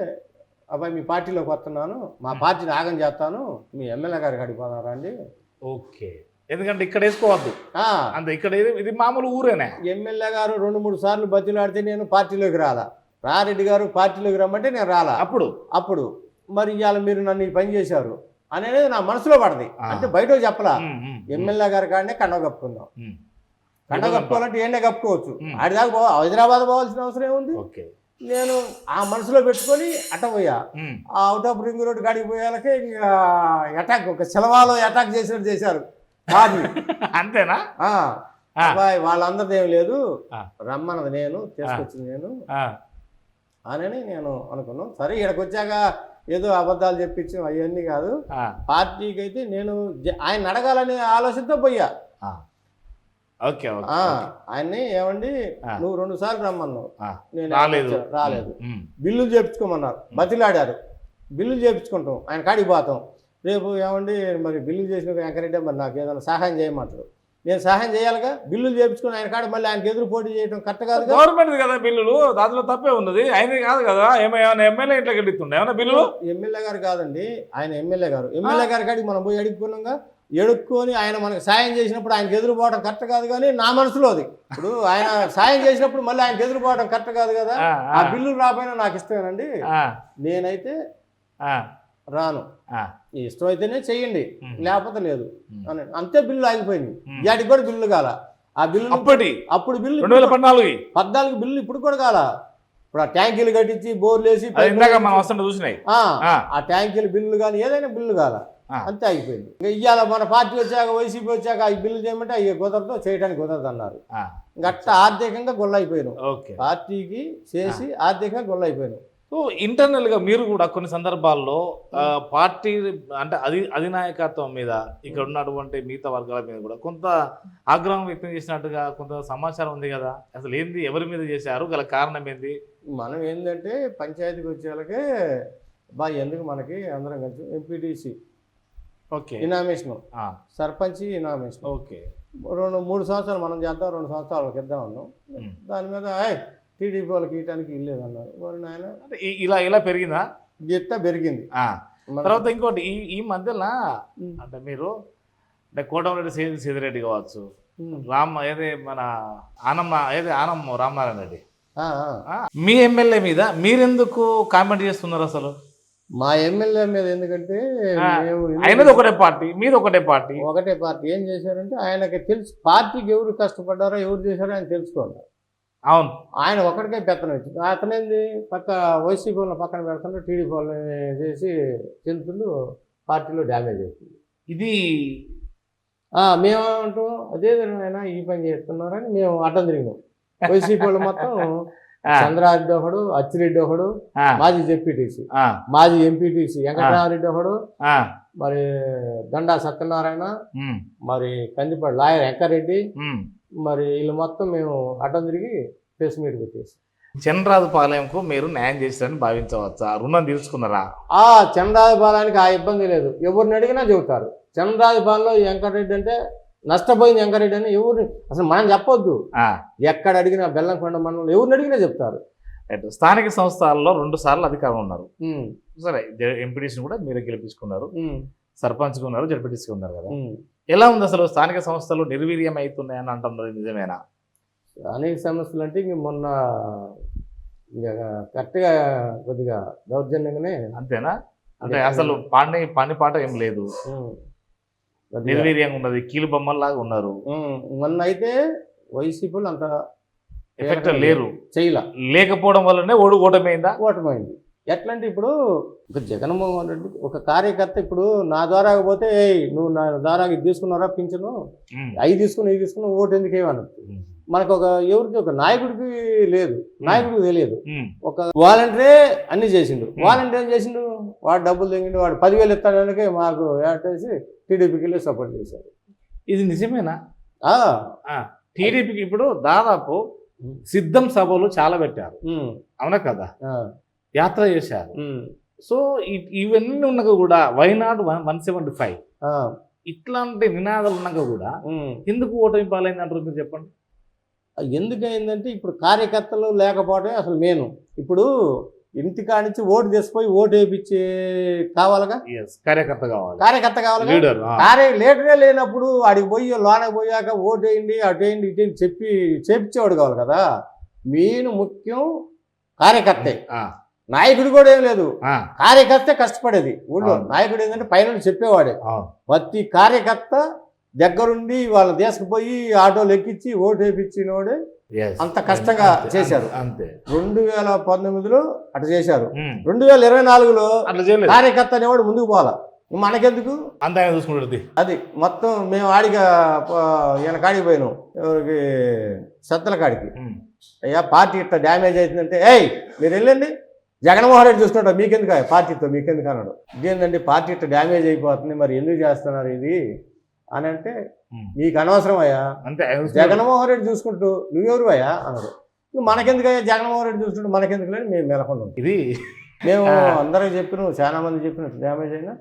Speaker 2: అబ్బాయి మీ పార్టీలోకి వస్తున్నాను, మా పార్టీని ఆగం చేస్తాను, మీ ఎమ్మెల్యే గారికి అడిగిపోతారా అండి.
Speaker 1: ఓకే, ఎందుకంటే ఇక్కడ వేసుకోవద్దు అంతే, ఇక్కడ ఇది మామూలు ఊరేనే.
Speaker 2: ఎమ్మెల్యే గారు 2-3 సార్లు బతిలాడితే నేను పార్టీలోకి రాలా. రారెడ్డి గారు పార్టీలోకి రమ్మంటే నేను రాలా. అప్పుడు మరి ఇవాళ మీరు నన్ను ఈ పని చేశారు అనేది నా మనసులో పడది. అంటే బయట చెప్పలా. ఎమ్మెల్యే గారి కాడనే కండ కప్పుకుందాం. కండ కప్పుకోవాలంటే ఏండే కప్పుకోవచ్చు. ఆడిదాకా హైదరాబాద్ పోవాల్సిన అవసరం ఏముంది. నేను ఆ మనసులో పెట్టుకొని అట్ట పోయా. ఆ అవుట్ ఆఫ్ రింగ్ రోడ్ కాడికి పోయాలకే ఇంకా అటాక్, ఒక సినిమాలో అటాక్ చేసినట్టు చేశారు.
Speaker 1: అంతేనా?
Speaker 2: అబ్బాయి వాళ్ళందరిది ఏం లేదు, రమ్మన్నది నేను, తీసుకొచ్చింది నేను అని నేను అనుకున్నాను. సరే, ఇక్కడికి వచ్చాక ఏదో అబద్ధాలు చెప్పించి అవన్నీ కాదు. పార్టీకి అయితే నేను ఆయన అడగాలనే ఆలోచనతో పోయా. ఆయన్ని ఏమండి నువ్వు 2 సార్లు రమ్మన్నావు, నేను రాలేదు. బిల్లులు చేయించుకోమన్నారు, బతిలాడారు. బిల్లులు చేయించుకుంటాం, ఆయన కాడికి పోతాం. రేపు ఏమండి మరి బిల్లులు చేసిన వెంకరెడ్డి మరి నాకు ఏదైనా సహాయం చేయమంటారు. నేను సహాయం చేయాలిగా. బిల్లులు చేయించుకుని ఆయన కాడ మళ్ళీ ఆయనకి ఎదురు పోటీ చేయడం కరెక్ట్ కాదు.
Speaker 1: గవర్నమెంట్ కదా బిల్లులు, దాంట్లో తప్పే ఉన్నది. ఆయన కాదు కదా, ఏమైనా ఎమ్మెల్యే ఇంట్లో గెలుస్తుండే ఏమన్నా బిల్లులు?
Speaker 2: ఎమ్మెల్యే గారు కాదండి, ఆయన ఎమ్మెల్యే గారి కాడికి మనం పోయి అడుక్కున్నాగా. ఎడుక్కొని ఆయన మనకు సాయం చేసినప్పుడు ఆయనకు ఎదురుపోవడం కరెక్ట్ కాదు. కానీ నా మనసులో అది, ఇప్పుడు ఆయన సాయం చేసినప్పుడు మళ్ళీ ఆయనకు ఎదురుపోవడం కరెక్ట్ కాదు కదా. ఆ బిల్లులు రాపోయినా నాకు ఇష్టమేనండి. నేనైతే రాను,
Speaker 1: ఆ,
Speaker 2: ఇష్టం అయితేనే చెయ్యండి,
Speaker 1: ఉమ్,
Speaker 2: లేకపోతే లేదు
Speaker 1: ఉమ్.
Speaker 2: అని అంతే. బిల్లు ఆగిపోయింది.
Speaker 1: ఉమ్.
Speaker 2: వాటికి కూడా బిల్లు కాల. ఆ బిల్లు
Speaker 1: అప్పటి
Speaker 2: అప్పుడు బిల్లు
Speaker 1: 2014
Speaker 2: 14 బిల్లు ఇప్పుడు కూడా కాల. ఇప్పుడు ఆ ట్యాంకీలు కట్టించి బోర్లు వేసి
Speaker 1: అది ఇందాక మనం వస్తుంటే చూసినాయి.
Speaker 2: ఆ ట్యాంకీల బిల్లు కానీ ఏదైనా బిల్లు కాల, అంతే ఆగిపోయింది. ఇంకా ఇవాళ మన పార్టీ వచ్చాక వైసీపీ వచ్చాక ఈ బిల్లు చేయమంటే అవి కుదరదు, చేయడానికి కుదరదు అన్నారు. గట్ట ఆర్థికంగా గొల్లైపోయాను,
Speaker 1: ఓకే.
Speaker 2: పార్టీకి చేసి ఆర్థికంగా గొల్లైపోయాను.
Speaker 1: సో ఇంటర్నల్ గా మీరు కూడా కొన్ని సందర్భాల్లో పార్టీ అంటే అధినాయకత్వం మీద ఇక్కడ ఉన్నటువంటి మిగతా వర్గాల మీద కూడా కొంత ఆగ్రహం వ్యక్తం చేసినట్టుగా కొంత సమాచారం ఉంది కదా. అసలు ఏంది, ఎవరి మీద చేశారు, గల కారణం ఏంది?
Speaker 2: మనం ఏంటంటే పంచాయతీకి వచ్చేళ్ళకే ఎందుకు మనకి అందరం కలిసి ఎంపీటీసీ
Speaker 1: ఓకే,
Speaker 2: ఇనామేషన్, సర్పంచ్ ఇనామేషన్,
Speaker 1: ఓకే,
Speaker 2: 3 సంవత్సరాలు మనం చేద్దాం, 2 సంవత్సరాలు వాళ్ళకి ఇద్దాం అన్నాం. దాని మీద టీడీపీ వాళ్ళకి ఇవ్వడానికి ఇల్లేదన్నారు. మరి నాయన
Speaker 1: ఇలా పెరిగిందా?
Speaker 2: గిట్ట పెరిగింది.
Speaker 1: తర్వాత ఇంకోటి ఈ మధ్యలో అంటే మీరు అంటే కోటమిరెడ్డి సీదిరెడ్డి కావచ్చు, మన ఆనం రామనారాయణ రెడ్డి, మీ ఎమ్మెల్యే మీద మీరెందుకు కామెంట్ చేస్తున్నారు అసలు?
Speaker 2: మా ఎమ్మెల్యే మీద ఎందుకంటే
Speaker 1: ఆయనది ఒకటే పార్టీ, మీది ఒకటే పార్టీ.
Speaker 2: ఒకటే పార్టీ. ఏం చేశారంటే ఆయనకి తెలుసు పార్టీకి ఎవరు కష్టపడ్డారో ఎవరు చేశారో ఆయన తెలుసుకోవాలి.
Speaker 1: అవును,
Speaker 2: ఆయన ఒకటికే పెత్తనం వచ్చింది. అతనేంది పక్క వైసీపీ వాళ్ళని పక్కన పెడుతుండ్రు, టీడీపీ వాళ్ళని చేసి చెందుతుండు, పార్టీలో డ్యామేజ్ అవుతుంది.
Speaker 1: ఇది
Speaker 2: మేమేమంటాం, అదే ఆయన ఈ పని చేస్తున్నారని మేము అడ్డం తిరిగినాం. వైసీపీ వాళ్ళు మొత్తం చంద్రారెడ్డి ఒకడు, అచ్చిరెడ్డి ఒకడు, మాజీ జెడ్పీటీసీ, మాజీ ఎంపీటీసీ వెంకటరామరెడ్డి ఒకడు, మరి దండా సత్యనారాయణ, మరి కందిపాడు లాయర్ వెంకరెడ్డి, మరి వీళ్ళు మొత్తం మేము అడ్డం తిరిగి ప్రెస్ మీట్ పెట్టేసి
Speaker 1: చంద్రరాజుపాలెంకు మీరు న్యాయం చేస్తారని భావించవచ్చా? రుణం తీర్చుకున్నారా?
Speaker 2: చంద్రరాజుపాలెంకి ఆ ఇబ్బంది లేదు, ఎవరిని అడిగినా చెబుతారు. చంద్రరాజుపాలెంలో వెంకటరెడ్డి అంటే నష్టపోయింది వెంకరెడ్డి అని ఎవరిని అసలు మనం చెప్పొద్దు. ఎక్కడ అడిగినా బెల్లంకొండ మండలంలో ఎవరిని అడిగినా చెప్తారు.
Speaker 1: స్థానిక సంస్థల్లో 2 సార్లు అధికారం ఉన్నారు. సరే, ఎంపీటీసీని కూడా మీరే గెలిపించుకున్నారు, సర్పంచ్గా ఉన్నారు, జడ్పీటీసీగా ఉన్నారు కదా. ఎలా ఉంది అసలు స్థానిక సంస్థలు నిర్వీర్యం అవుతున్నాయని అంటున్నారు, నిజమేనా?
Speaker 2: స్థానిక సంస్థలు అంటే ఇంక మొన్న కరెక్ట్గా కొద్దిగా దౌర్జన్యంగానే,
Speaker 1: అంతేనా? అంటే అసలు పని పాట ఏం లేదు, నిర్వీర్యంగా ఉన్నది, కీలు బొమ్మల్లాగా ఉన్నారు.
Speaker 2: మొన్న అయితే వైసీపీలు అంత
Speaker 1: ఎఫెక్ట్ లేరు, లేకపోవడం వల్లనే ఓటమైందా?
Speaker 2: ఓటమైంది. ఎట్లా అంటే ఇప్పుడు ఒక జగన్మోహన్ రెడ్డి ఒక కార్యకర్త ఇప్పుడు నా ద్వారా పోతే నువ్వు నా ద్వారా ఇది తీసుకున్నారా పింఛను, అవి తీసుకుని ఓటు ఎందుకు ఏమన్నది. మనకు ఎవరికి ఒక నాయకుడికి లేదు, నాయకుడికి తెలియదు. ఒక వాలంటీరే అన్ని చేసిండు. వాలంటీర్ ఏం చేసిండు, వాడు డబ్బులు తెంగిండు, వాడు 10,000 ఇస్తాడానికి మాకు ఏటేసి టీడీపీకి వెళ్ళి సపోర్ట్ చేశారు.
Speaker 1: ఇది నిజమేనా? టీడీపీకి ఇప్పుడు దాదాపు సిద్ధం సభలు చాలా పెట్టారు, అవునా కదా, యాత్ర చేశారు. సో ఇవన్నీ ఉన్నాక కూడా వైనాడు 175 ఇట్లాంటి నినాదాలు ఉన్నాక కూడా ఎందుకు ఓటమి పాలైంది అంటారు మీరు చెప్పండి?
Speaker 2: ఎందుకైందంటే ఇప్పుడు కార్యకర్తలు లేకపోవడమే అసలు మెయిన్. ఇప్పుడు ఇంటికానించి ఓటు తీసుకుపోయి ఓటు వేయించి కావాలిగా,
Speaker 1: కార్యకర్త కావాలి.
Speaker 2: లీడరే లేనప్పుడు ఆడికి పోయి లోనకి పోయాక ఓటు వేయండి, అటు వేయండి, ఇటు వేయండి చేపించేవాడు కావాలి కదా. మెయిన్ ముఖ్యం కార్యకర్తే. నాయకుడు కూడా ఏం లేదు, కార్యకర్తే కష్టపడేది ఊళ్ళో. నాయకుడు ఏంటంటే పైన చెప్పేవాడే. ప్రతి కార్యకర్త దగ్గరుండి వాళ్ళ తీసుకుపోయి ఆటోలు ఎక్కించి ఓటు వేయించినోడే అంత కష్టంగా చేశారు. 2019లో అటు చేశారు, 2024లో కార్యకర్త అనేవాడు ముందుకు పోవాలా, మనకెందుకు
Speaker 1: అంత చూసుకుంటుంది.
Speaker 2: అది మొత్తం మేము ఆడిగా ఈయన కాడికి పోయినాం, ఎవరికి సత్తల కాడికి. అయ్యా పార్టీ ఇట్లా డ్యామేజ్ అవుతుందంటే మీరు వెళ్ళండి, జగన్మోహన్ రెడ్డి చూసుకుంటా, మీకెందుకు పార్టీతో మీకెందుకు అన్నాడు. ఇదేంటండి పార్టీ ఇట్లా డ్యామేజ్ అయిపోతుంది, మరి ఎందుకు చేస్తున్నారు ఇది అని అంటే, నీకు అనవసరం అయ్యా, జగన్మోహన్ రెడ్డి చూసుకుంటూ నువ్వెవరు అయ్యా అన్నాడు. మనకెందుకు అయ్యా జగన్మోహన్ రెడ్డి చూసుకుంటూ మనకెందుకు లేని మేము మెలకుండా
Speaker 1: ఇది
Speaker 2: మేము అందరికి చెప్పిన, చాలా మంది చెప్పిన డ్యామేజ్ అయినా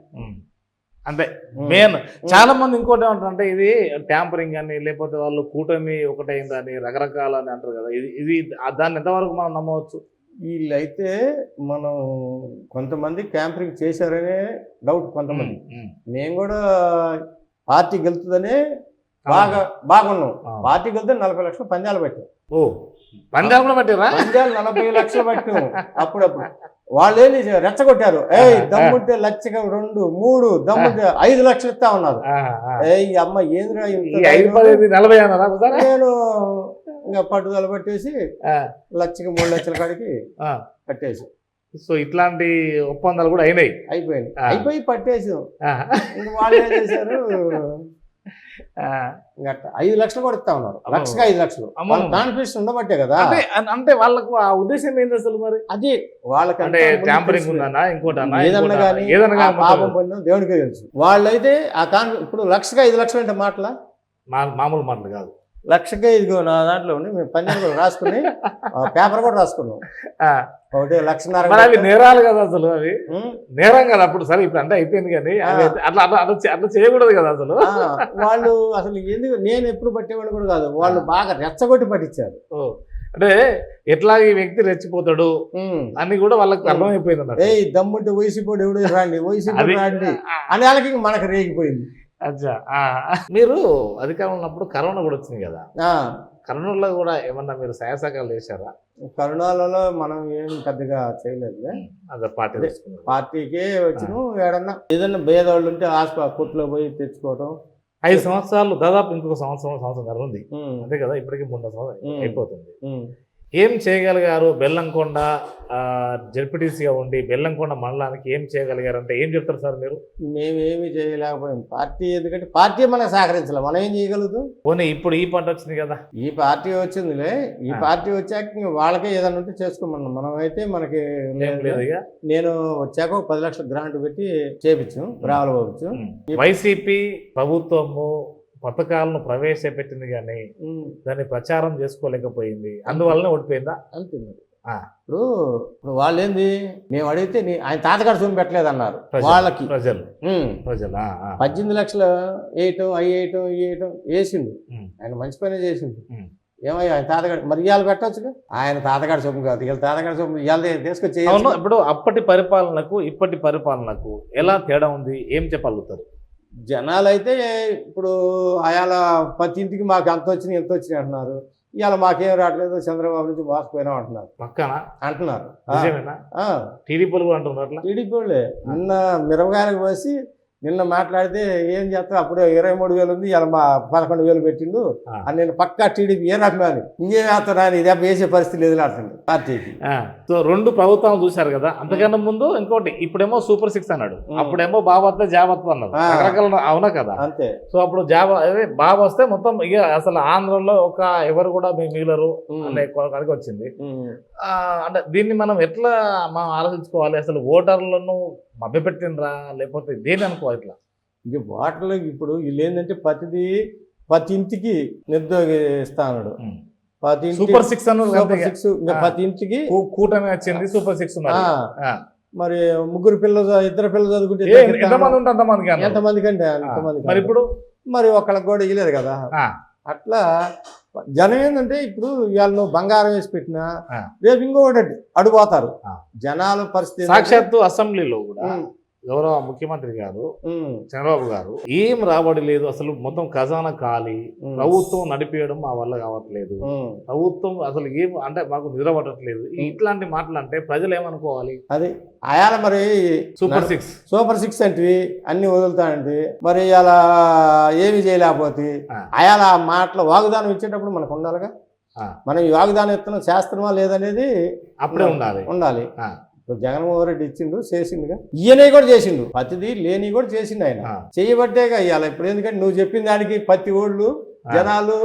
Speaker 1: అంతే. మెయిన్ చాలా మంది ఇంకోటి ఏమంటారంటే ఇది ట్యాంపరింగ్ అని, లేకపోతే వాళ్ళు కూటమి ఒకటైందని రకరకాల అని అంటారు కదా. ఇది దాన్ని ఎంతవరకు మనం నమ్మవచ్చు?
Speaker 2: వీళ్ళైతే మనం కొంతమంది ట్యాంపరింగ్ చేశారనే డౌట్ కొంతమంది. మేము కూడా పార్టీ గెలుతుందనే బాగున్నాం. పార్టీ గెలితే 40 లక్షలు పందాలు పెట్టాం.
Speaker 1: పందాలు కూడా పట్టారా?
Speaker 2: పందాలు 40 లక్షలు పెట్టాము. అప్పుడప్పుడు వాళ్ళు ఏంటి రెచ్చగొట్టారు, దమ్ముంటే లక్షగా 2, 3, దమ్ముంటే 5 లక్షలు ఇస్తా ఉన్నారు. ఈ అమ్మ ఏంద్రా నేను ఇంకా పట్టుదల పట్టేసి లక్షకి 3 లక్షల కాడికి కట్టేసి.
Speaker 1: సో ఇట్లాంటి ఒప్పందాలు కూడా
Speaker 2: అయిపోయి పట్టేసాం. ఇంక వాళ్ళు ఏం చేశారు, 5 లక్షలు కూడా ఇస్తా ఉన్నారు. లక్షకి 5 లక్షలు కాన్ఫిడెన్స్ ఉండబట్టే కదా.
Speaker 1: అంటే వాళ్ళకు ఆ ఉద్దేశం ఏంటి అసలు? మరి
Speaker 2: అది వాళ్ళకి
Speaker 1: ట్యాంపరింగ్ ఉందన్నా, ఇంకోటన్నా,
Speaker 2: ఏదన్నా కానీ పాపం పొందిన దేవుడికే తెలుసు. వాళ్ళైతే ఆ ఇప్పుడు లక్షకి 5 లక్షలు అంటే మాటల
Speaker 1: మామూలు మాటలు కాదు.
Speaker 2: లక్షకే ఇదిగో నా దాంట్లో ఉండి మేము 12 కూడా రాసుకుని పేపర్ కూడా రాసుకున్నాం. ఒకటి 1,50,000
Speaker 1: నేరాలు కదా అసలు, అవి నేరం కదా అప్పుడు. సరే ఇప్పుడు అంటే అయిపోయింది కానీ అట్లా చేయకూడదు కదా అసలు.
Speaker 2: వాళ్ళు అసలు ఎందుకు నేను ఎప్పుడు పట్టేవాడు కూడా కాదు, వాళ్ళు బాగా రెచ్చగొట్టి పట్టించారు.
Speaker 1: అంటే ఎట్లా ఈ వ్యక్తి రెచ్చిపోతాడు అని కూడా వాళ్ళకి అర్థమైపోయింది అన్నమాట.
Speaker 2: దమ్ముంటే వయసిపోడు ఎవడు రాండి, వయసిపోడు రాండి అని వాళ్ళకి మనకు రేగిపోయింది.
Speaker 1: అచ్చా, మీరు అధికారంలో ఉన్నప్పుడు కరోనా కూడా వచ్చింది కదా, కరోనాలో కూడా ఏమన్నా మీరు సహాయసహకారాలు చేశారా?
Speaker 2: కరోనాలలో మనం ఏం పెద్దగా చేయలేదు.
Speaker 1: అదే
Speaker 2: పార్టీకే వచ్చిన ఏడన్నా ఏదన్నా భేదవాళ్ళు ఉంటే కొట్లో పోయి తెచ్చుకోవడం.
Speaker 1: 5 సంవత్సరాలు దాదాపు ఇంకొక సంవత్సరం ఉంది అంతే కదా, ఇప్పటికీ 3 సంవత్సరాలు అయిపోతుంది. ఏం చేయగలిగారు? బెల్లంకొండ జడ్పీటీసీగా ఉండి బెల్లంకొండ మండలానికి ఏం చేయగలిగారు అంటే ఏం చెప్తారు సార్ మీరు?
Speaker 2: మేమేమి చేయలేకపోయాం పార్టీ, ఎందుకంటే పార్టీ మనకు సహకరించాలి, మనం ఏం చేయగలుగుతాం.
Speaker 1: పోనీ ఇప్పుడు ఈ పంట వచ్చింది కదా,
Speaker 2: ఈ పార్టీ వచ్చిందిలే, ఈ పార్టీ వచ్చాక వాళ్ళకే ఏదైనా ఉంటే చేసుకోమన్నాం. మనం అయితే మనకి
Speaker 1: లేదు.
Speaker 2: నేను వచ్చాక 10 లక్షల గ్రాంట్ పెట్టి చేపించాం, రావుల పంపించాం.
Speaker 1: వైసీపీ ప్రభుత్వము పథకాలను ప్రవేశపెట్టింది కానీ దాన్ని ప్రచారం చేసుకోలేకపోయింది, అందువల్లనే ఓడిపోయిందా?
Speaker 2: అంతే. ఇప్పుడు వాళ్ళు ఏంది, మేము అడిగితే ఆయన తాతగారు సొమ్ము పెట్టలేదు అన్నారు. వాళ్ళకి ప్రజలు 18 లక్షలు వేయటం వేసిండు, ఆయన మంచి పనే చేసిండు. ఏమయ్యా ఆయన తాతగాడు మరి ఇవాళ పెట్టచ్చుగా, ఆయన తాతగాడి సొమ్ము కాదు, వీళ్ళ తాతగాడి సొమ్ము ఇవాళ తీసుకొచ్చి.
Speaker 1: ఇప్పుడు అప్పటి పరిపాలనకు ఇప్పటి పరిపాలనకు ఎలా తేడా ఉంది, ఏం చెప్పగలుగుతారు?
Speaker 2: జనాలు అయితే ఇప్పుడు అయాల ప్రతి ఇంటికి మాకు ఎంత వచ్చినాయి అంటున్నారు. ఇవాళ మాకేం రావట్లేదు, చంద్రబాబు నుంచి మోసపోయినాం అంటున్నారు.
Speaker 1: పక్కన
Speaker 2: అంటున్నారు.
Speaker 1: టీడీపీ కూడా అంటున్నారు.
Speaker 2: టీడీపీ వాళ్ళే నిన్న మిరపకాయలకు పోసి నిన్న మాట్లాడితే ఏం చేస్తా, అప్పుడే 23,000 ఉంది, ఇలా మా 11,000 పెట్టిండు అని. నేను పక్కా టీడీపీ ఏ రకమైన ఇంకేం వేస్తారా అని ఇది వేసే పరిస్థితి లేదు అంటుంది పార్టీకి.
Speaker 1: సో 2 ప్రభుత్వాలు చూశారు కదా, అంతకన్నా ముందు ఇంకోటి ఇప్పుడేమో సూపర్ 6 అన్నాడు, అప్పుడేమో బాబత్త జాబత్త అన్నాడు, రకరకాల అవునా కదా.
Speaker 2: అంతే.
Speaker 1: సో అప్పుడు బాబు వస్తే మొత్తం ఇక అసలు ఆంధ్రలో ఎవరు కూడా మిగిలరు అనే కనుక వచ్చింది. అంటే దీన్ని మనం ఎట్లా మనం ఆలోచించుకోవాలి? అసలు ఓటర్లను మభ్యపెట్టినరా లేకపోతే దేని అనుకోవాలి? ఇట్లా
Speaker 2: ఇంక ఓటర్లు ఇప్పుడు వీళ్ళు ఏంటంటే ప్రతి ఇంటికి నిరుద్యోగ ఇస్తా అన్నాడు.
Speaker 1: సూపర్ 6
Speaker 2: ప్రతి ఇంటికి
Speaker 1: కూటమి వచ్చింది, సూపర్ 6
Speaker 2: మరి 3 పిల్లలు 2 పిల్లలు చదువుకుంటే ఎంతమంది కంటే అంతమంది.
Speaker 1: మరి ఇప్పుడు
Speaker 2: మరి ఒకళ్ళకి కూడా ఇవ్వలేదు కదా. అట్లా జనం ఏంటంటే ఇప్పుడు ఇవాళ నువ్వు బంగారం వేసి పెట్టినా రేపు ఇంకొకటి అడుగుతారు జనాల పరిస్థితి.
Speaker 1: సాక్షాత్తు అసెంబ్లీలో కూడా గౌరవ ముఖ్యమంత్రి గారు చంద్రబాబు గారు ఏం రాబడి లేదు, అసలు మొత్తం ఖజానా ఖాళీ, ప్రభుత్వం నడిపేయడం మా వల్ల కావట్లేదు, ప్రభుత్వం అసలు ఏం అంటే మాకు నిద్రపడట్లేదు, ఇట్లాంటి మాటలు అంటే ప్రజలు ఏమనుకోవాలి?
Speaker 2: అది అయాల మరి సూపర్ 6 అంటే అన్ని వదులుతానంటే మరి అలా ఏమి చేయలేకపోతే అయాల ఆ మాటలు వాగ్దానం ఇచ్చేటప్పుడు మనకు ఉండాలిగా. మనం ఈ వాగ్దానం ఇస్తున్నాం చేస్తున్నామా లేదనేది
Speaker 1: అప్పుడే
Speaker 2: ఉండాలి. ఇప్పుడు జగన్మోహన్ రెడ్డి ఇచ్చిండు, చేసిండుగా. ఈయన కూడా చేసిండు, ప్రతిదీ లేని కూడా చేసిండు. ఆయన చేయబట్టేగా ఇవ్వాలి. ఇప్పుడు ఎందుకంటే నువ్వు చెప్పిన దానికి ప్రతి ఓళ్ళు జనాలు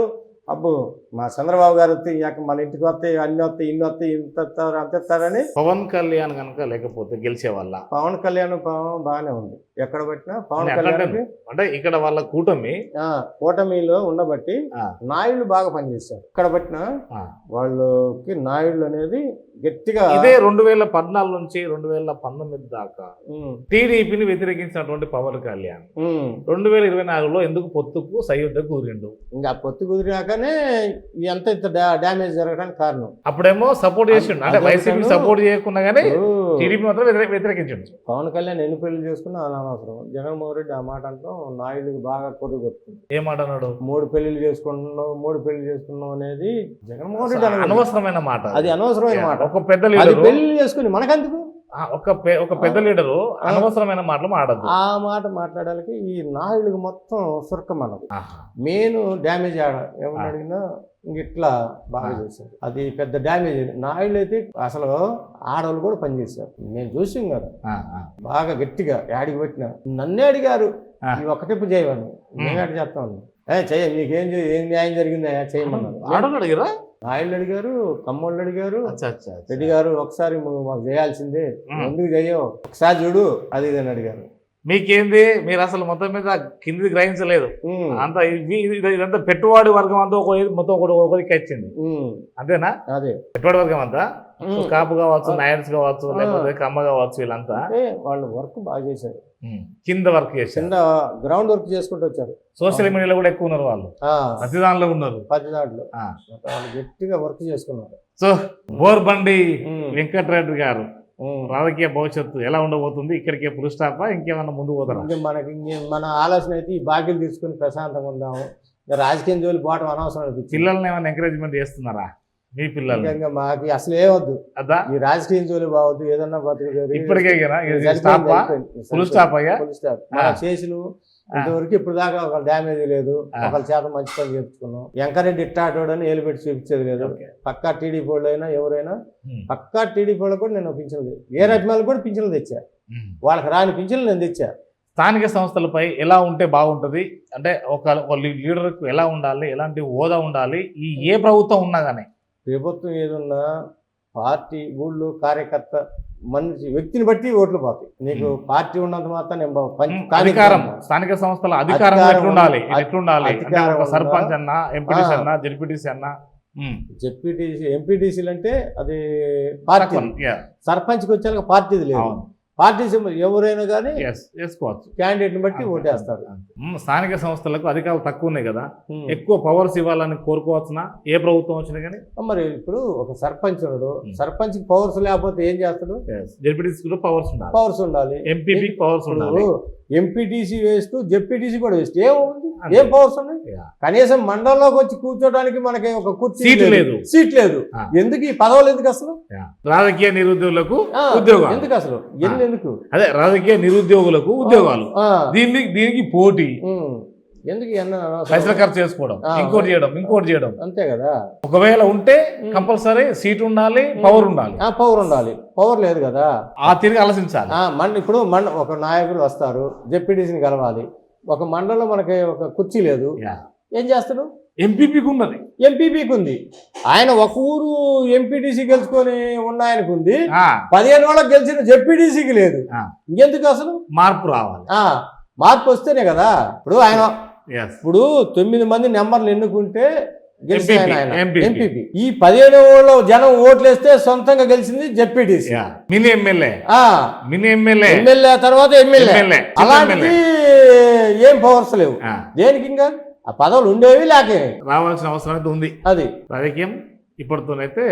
Speaker 2: అబ్బు మా చంద్రబాబు గారు వస్తే మన ఇంటికి వస్తే అన్ని వస్తాయి, ఇన్ని వస్తాయి, ఇంత అంతేస్తారని.
Speaker 1: పవన్ కళ్యాణ్ కనుక లేకపోతే గెలిచే వాళ్ళ
Speaker 2: పవన్ కళ్యాణ్ బాగానే ఉంది, ఎక్కడ పెట్టినా పవన్ కళ్యాణ్
Speaker 1: అంటే ఇక్కడ వాళ్ళ
Speaker 2: కూటమిలో ఉండబట్టి నాయుళ్ళు బాగా పనిచేశారు. ఇక్కడ పెట్టినా వాళ్ళకి నాయుళ్ళు అనేది గట్టిగా.
Speaker 1: ఇదే 2014 నుంచి 2019 దాకా టీడీపీని వ్యతిరేకించినటువంటి పవన్ కళ్యాణ్ 2024లో ఎందుకు పొత్తుకు సయోధ్య కూరిండు?
Speaker 2: ఇంకా పొత్తు కుదిరాకనే ఎంత డ్యామేజ్ జరగడానికి కారణం.
Speaker 1: అప్పుడేమో సపోర్ట్ చేసిండు, అంటే వైసీపీ సపోర్ట్ చేయకుండా కానీ టీడీపీ మాత్రం వ్యతిరేకించండు.
Speaker 2: పవన్ కళ్యాణ్ ఎన్ని పెళ్లి చేసుకున్నా అలా అనవసరం. జగన్మోహన్ రెడ్డి ఆ మాట అంటాం నాయుడికి బాగా కొద్దు కొట్టుకుంది.
Speaker 1: ఏ మాట అన్నాడు?
Speaker 2: 3 పెళ్లిళ్ళు చేసుకున్నాం అనేది జగన్మోహన్ రెడ్డి
Speaker 1: అనవసరమైన మాట.
Speaker 2: అది అనవసరమైన మాట.
Speaker 1: ఒక పెద్ద
Speaker 2: పెళ్లి చేసుకుని మనకెందుకు?
Speaker 1: ఒక పెద్ద లీడరు అనవసరమైన మాటలు మాడద్దు.
Speaker 2: ఆ మాట మాట్లాడాలకి ఈ నాయుడికి మొత్తం సురకం అన్నది. మెయిన్ డ్యామేజ్ ఏమన్నా అడిగినా ఇట్లా బాగా చేశారు. అది పెద్ద డ్యామేజ్. నాయుడు అయితే అసలు ఆడవాళ్ళు కూడా పనిచేశారు. నేను చూసాం కదా బాగా గట్టిగా యాడికి పెట్టినా. నన్నే అడిగారు ఈ ఒక్క టిప్పు చేయమని. నేను అడిగి చేస్తాను చెయ్య, మీకేం ఏం న్యాయం జరిగిందా చేయమన్నారు.
Speaker 1: ఆడవాళ్ళు అడిగారా?
Speaker 2: నాయుళ్ళు అడిగారు, కమ్మోళ్ళు అడిగారు, రెడ్డి గారు ఒకసారి మాకు చేయాల్సిందే, ఎందుకు చెయ్యవు ఒకసారి చూడు అది ఇది అని అడిగారు.
Speaker 1: మీకేంది, మీరు అసలు మొత్తం మీద కింది గ్రహించలేదు అంతా. ఇదంతా పెట్టుబడి వర్గం అంతా మొత్తం ఒకరికి వచ్చింది అంతేనా?
Speaker 2: అదే
Speaker 1: పెట్టుబడి వర్గం అంతా కాపు కావచ్చు, నాయన్స్ కావచ్చు, లేకపోతే కమ్మ కావచ్చు, వీళ్ళంతా
Speaker 2: వాళ్ళు వర్క్ బాగా చేశారు.
Speaker 1: కింద వర్క్ చేశారు,
Speaker 2: కింద గ్రౌండ్ వర్క్ చేసుకుంటూ వచ్చారు.
Speaker 1: సోషల్ మీడియాలో కూడా ఎక్కువ ఉన్నారు వాళ్ళు, ప్రతి దాంట్లో ఉన్నారు.
Speaker 2: ప్రతి దాంట్లో వాళ్ళు గట్టిగా వర్క్ చేసుకున్నారు.
Speaker 1: సో బోర్బండి వెంకటరెడ్డి గారు రాజకీయ భవిష్యత్తు ఎలా ఉండబోతుంది? ఇక్కడికే పుల్ స్టాపా, ఇంకేమన్నా ముందు పోతారా?
Speaker 2: మనకి మన ఆలోచన అయితే ఈ బాకీలు తీసుకుని ప్రశాంతంగా ఉందాము, రాజకీయం జోలి పోవడం అనవసరం అనిపించింది.
Speaker 1: పిల్లల్ని ఏమైనా ఎంకరేజ్మెంట్ చేస్తున్నారా మీ పిల్లలు?
Speaker 2: మాకు అసలు ఏవద్దు, ఈ రాజకీయం జోలి బావద్దు, ఏదన్నా
Speaker 1: ఇప్పటికే ఫుల్ స్టాప్ అయ్యా.
Speaker 2: చేసిన ఇంతవరకు ఇప్పుడు దాకా ఒక డ్యామేజ్ లేదు, ఒకళ్ళ చేత మంచి పని చేర్చుకున్నాం. వెంకరెడ్డి ఇట్టాటోడని ఏలు పెట్టి చూపించేది లేదు. పక్కా టీడీపీ వాళ్ళు అయినా ఎవరైనా పక్కా టీడీపీ వాళ్ళు కూడా నేను పింఛన్లు, ఏ రకమాలకు కూడా పింఛన్లు తెచ్చా. వాళ్ళకి రాని పింఛన్లు నేను తెచ్చా.
Speaker 1: స్థానిక సంస్థలపై ఎలా ఉంటే బాగుంటుంది అంటే ఒక లీడర్కు ఎలా ఉండాలి, ఎలాంటి హోదా ఉండాలి, ఏ ప్రభుత్వం ఉన్నా కానీ?
Speaker 2: ప్రభుత్వం ఏదున్నా పార్టీ ఊళ్ళో కార్యకర్త మనిషి వ్యక్తిని బట్టి ఓట్లు పోతాయి. నీకు పార్టీ ఉన్నంత మాత్రం
Speaker 1: అధికారం, స్థానిక సంస్థల అధికారం ఎట్లుండాలి? సర్పంచ్ అన్నా, ఎంపీటీసీ అన్నా, జెడ్పీటీసీ అన్నా.
Speaker 2: ఎంపీటీసీలు అంటే అది పార్టీ. సర్పంచ్కి వచ్చాక పార్టీది లేదు. పార్టీ ఎవరైనా కానీ
Speaker 1: వేసుకోవచ్చు,
Speaker 2: క్యాండిడేట్ని బట్టి ఓటేస్తారు.
Speaker 1: స్థానిక సంస్థలకు అధికారులు తక్కువ ఉన్నాయి కదా, ఎక్కువ పవర్స్ ఇవ్వాలని కోరుకోవచ్చునా ఏ ప్రభుత్వం వచ్చినా కానీ?
Speaker 2: మరి ఇప్పుడు ఒక సర్పంచ్ ఉన్నాడు, సర్పంచ్కి పవర్స్ లేకపోతే ఏం చేస్తాడు?
Speaker 1: జెడ్పీటీసీ
Speaker 2: పవర్స్ ఉండాలి,
Speaker 1: ఎంపీపీ పవర్స్ ఉండాలి.
Speaker 2: ఎంపీటీసీ వేస్తూ జెడ్పీటీసీ కూడా వేస్తూ ఏముంది, ఏం పవర్స్ ఉన్నాయి? కనీసం మండలంలోకి వచ్చి కూర్చోడానికి మనకి ఒక కుర్చీ సీట్ లేదు. ఎందుకు ఈ పదవులు ఎందుకు అసలు?
Speaker 1: రాజకీయ నిరుద్యోగులకు ఉద్యోగాలు
Speaker 2: ఎందుకు అసలు? ఎందుకు
Speaker 1: అదే రాజకీయ నిరుద్యోగులకు ఉద్యోగాలు, దీనికి పోటీ
Speaker 2: ఎందుకు?
Speaker 1: పైసలు ఖర్చు చేసుకోవడం, ఇంకోటి చేయడం
Speaker 2: అంతే కదా.
Speaker 1: ఒకవేళ ఉంటే కంపల్సరీ సీట్ ఉండాలి, పవర్ ఉండాలి.
Speaker 2: పవర్ లేదు కదా,
Speaker 1: ఆ తిరిగి ఆలోచించాలి.
Speaker 2: ఇప్పుడు ఒక నాయకులు వస్తారు, జెడ్పీటీసీని కలవాలి. ఒక మండలంలో మనకి ఒక కుర్చీ లేదు, ఏం చేస్తాడు? ఎంపీపీకి ఉంది. ఆయన ఒక ఊరు ఎంపీటీసీ గెలుచుకొని ఉన్న ఆయనకు ఉంది, 15 వాళ్ళకి గెలిచిన జెడ్పీటీసీకి లేదు. ఇంకెందుకు అసలు?
Speaker 1: మార్పు రావాలి.
Speaker 2: మార్పు వస్తేనే కదా. ఇప్పుడు 9 మంది నెంబర్లు ఎన్నుకుంటే గెలిచిన ఆయన ఎంపీపీ. ఈ 15 ఊళ్ళో జనం ఓట్లేస్తే సొంతంగా గెలిచింది జెడ్పీటీసీ,
Speaker 1: మినీ ఎమ్మెల్యే
Speaker 2: తర్వాత ఎమ్మెల్యే. అలాంటిది ఏం పవర్స్ లేవు దేనికి. ఇంకా ఆ పదవులు ఉండేవి లేకే
Speaker 1: రావాల్సిన అవసరం అయితే ఉంది.
Speaker 2: అది రాజకీయం
Speaker 1: ఇప్పటితోనైతే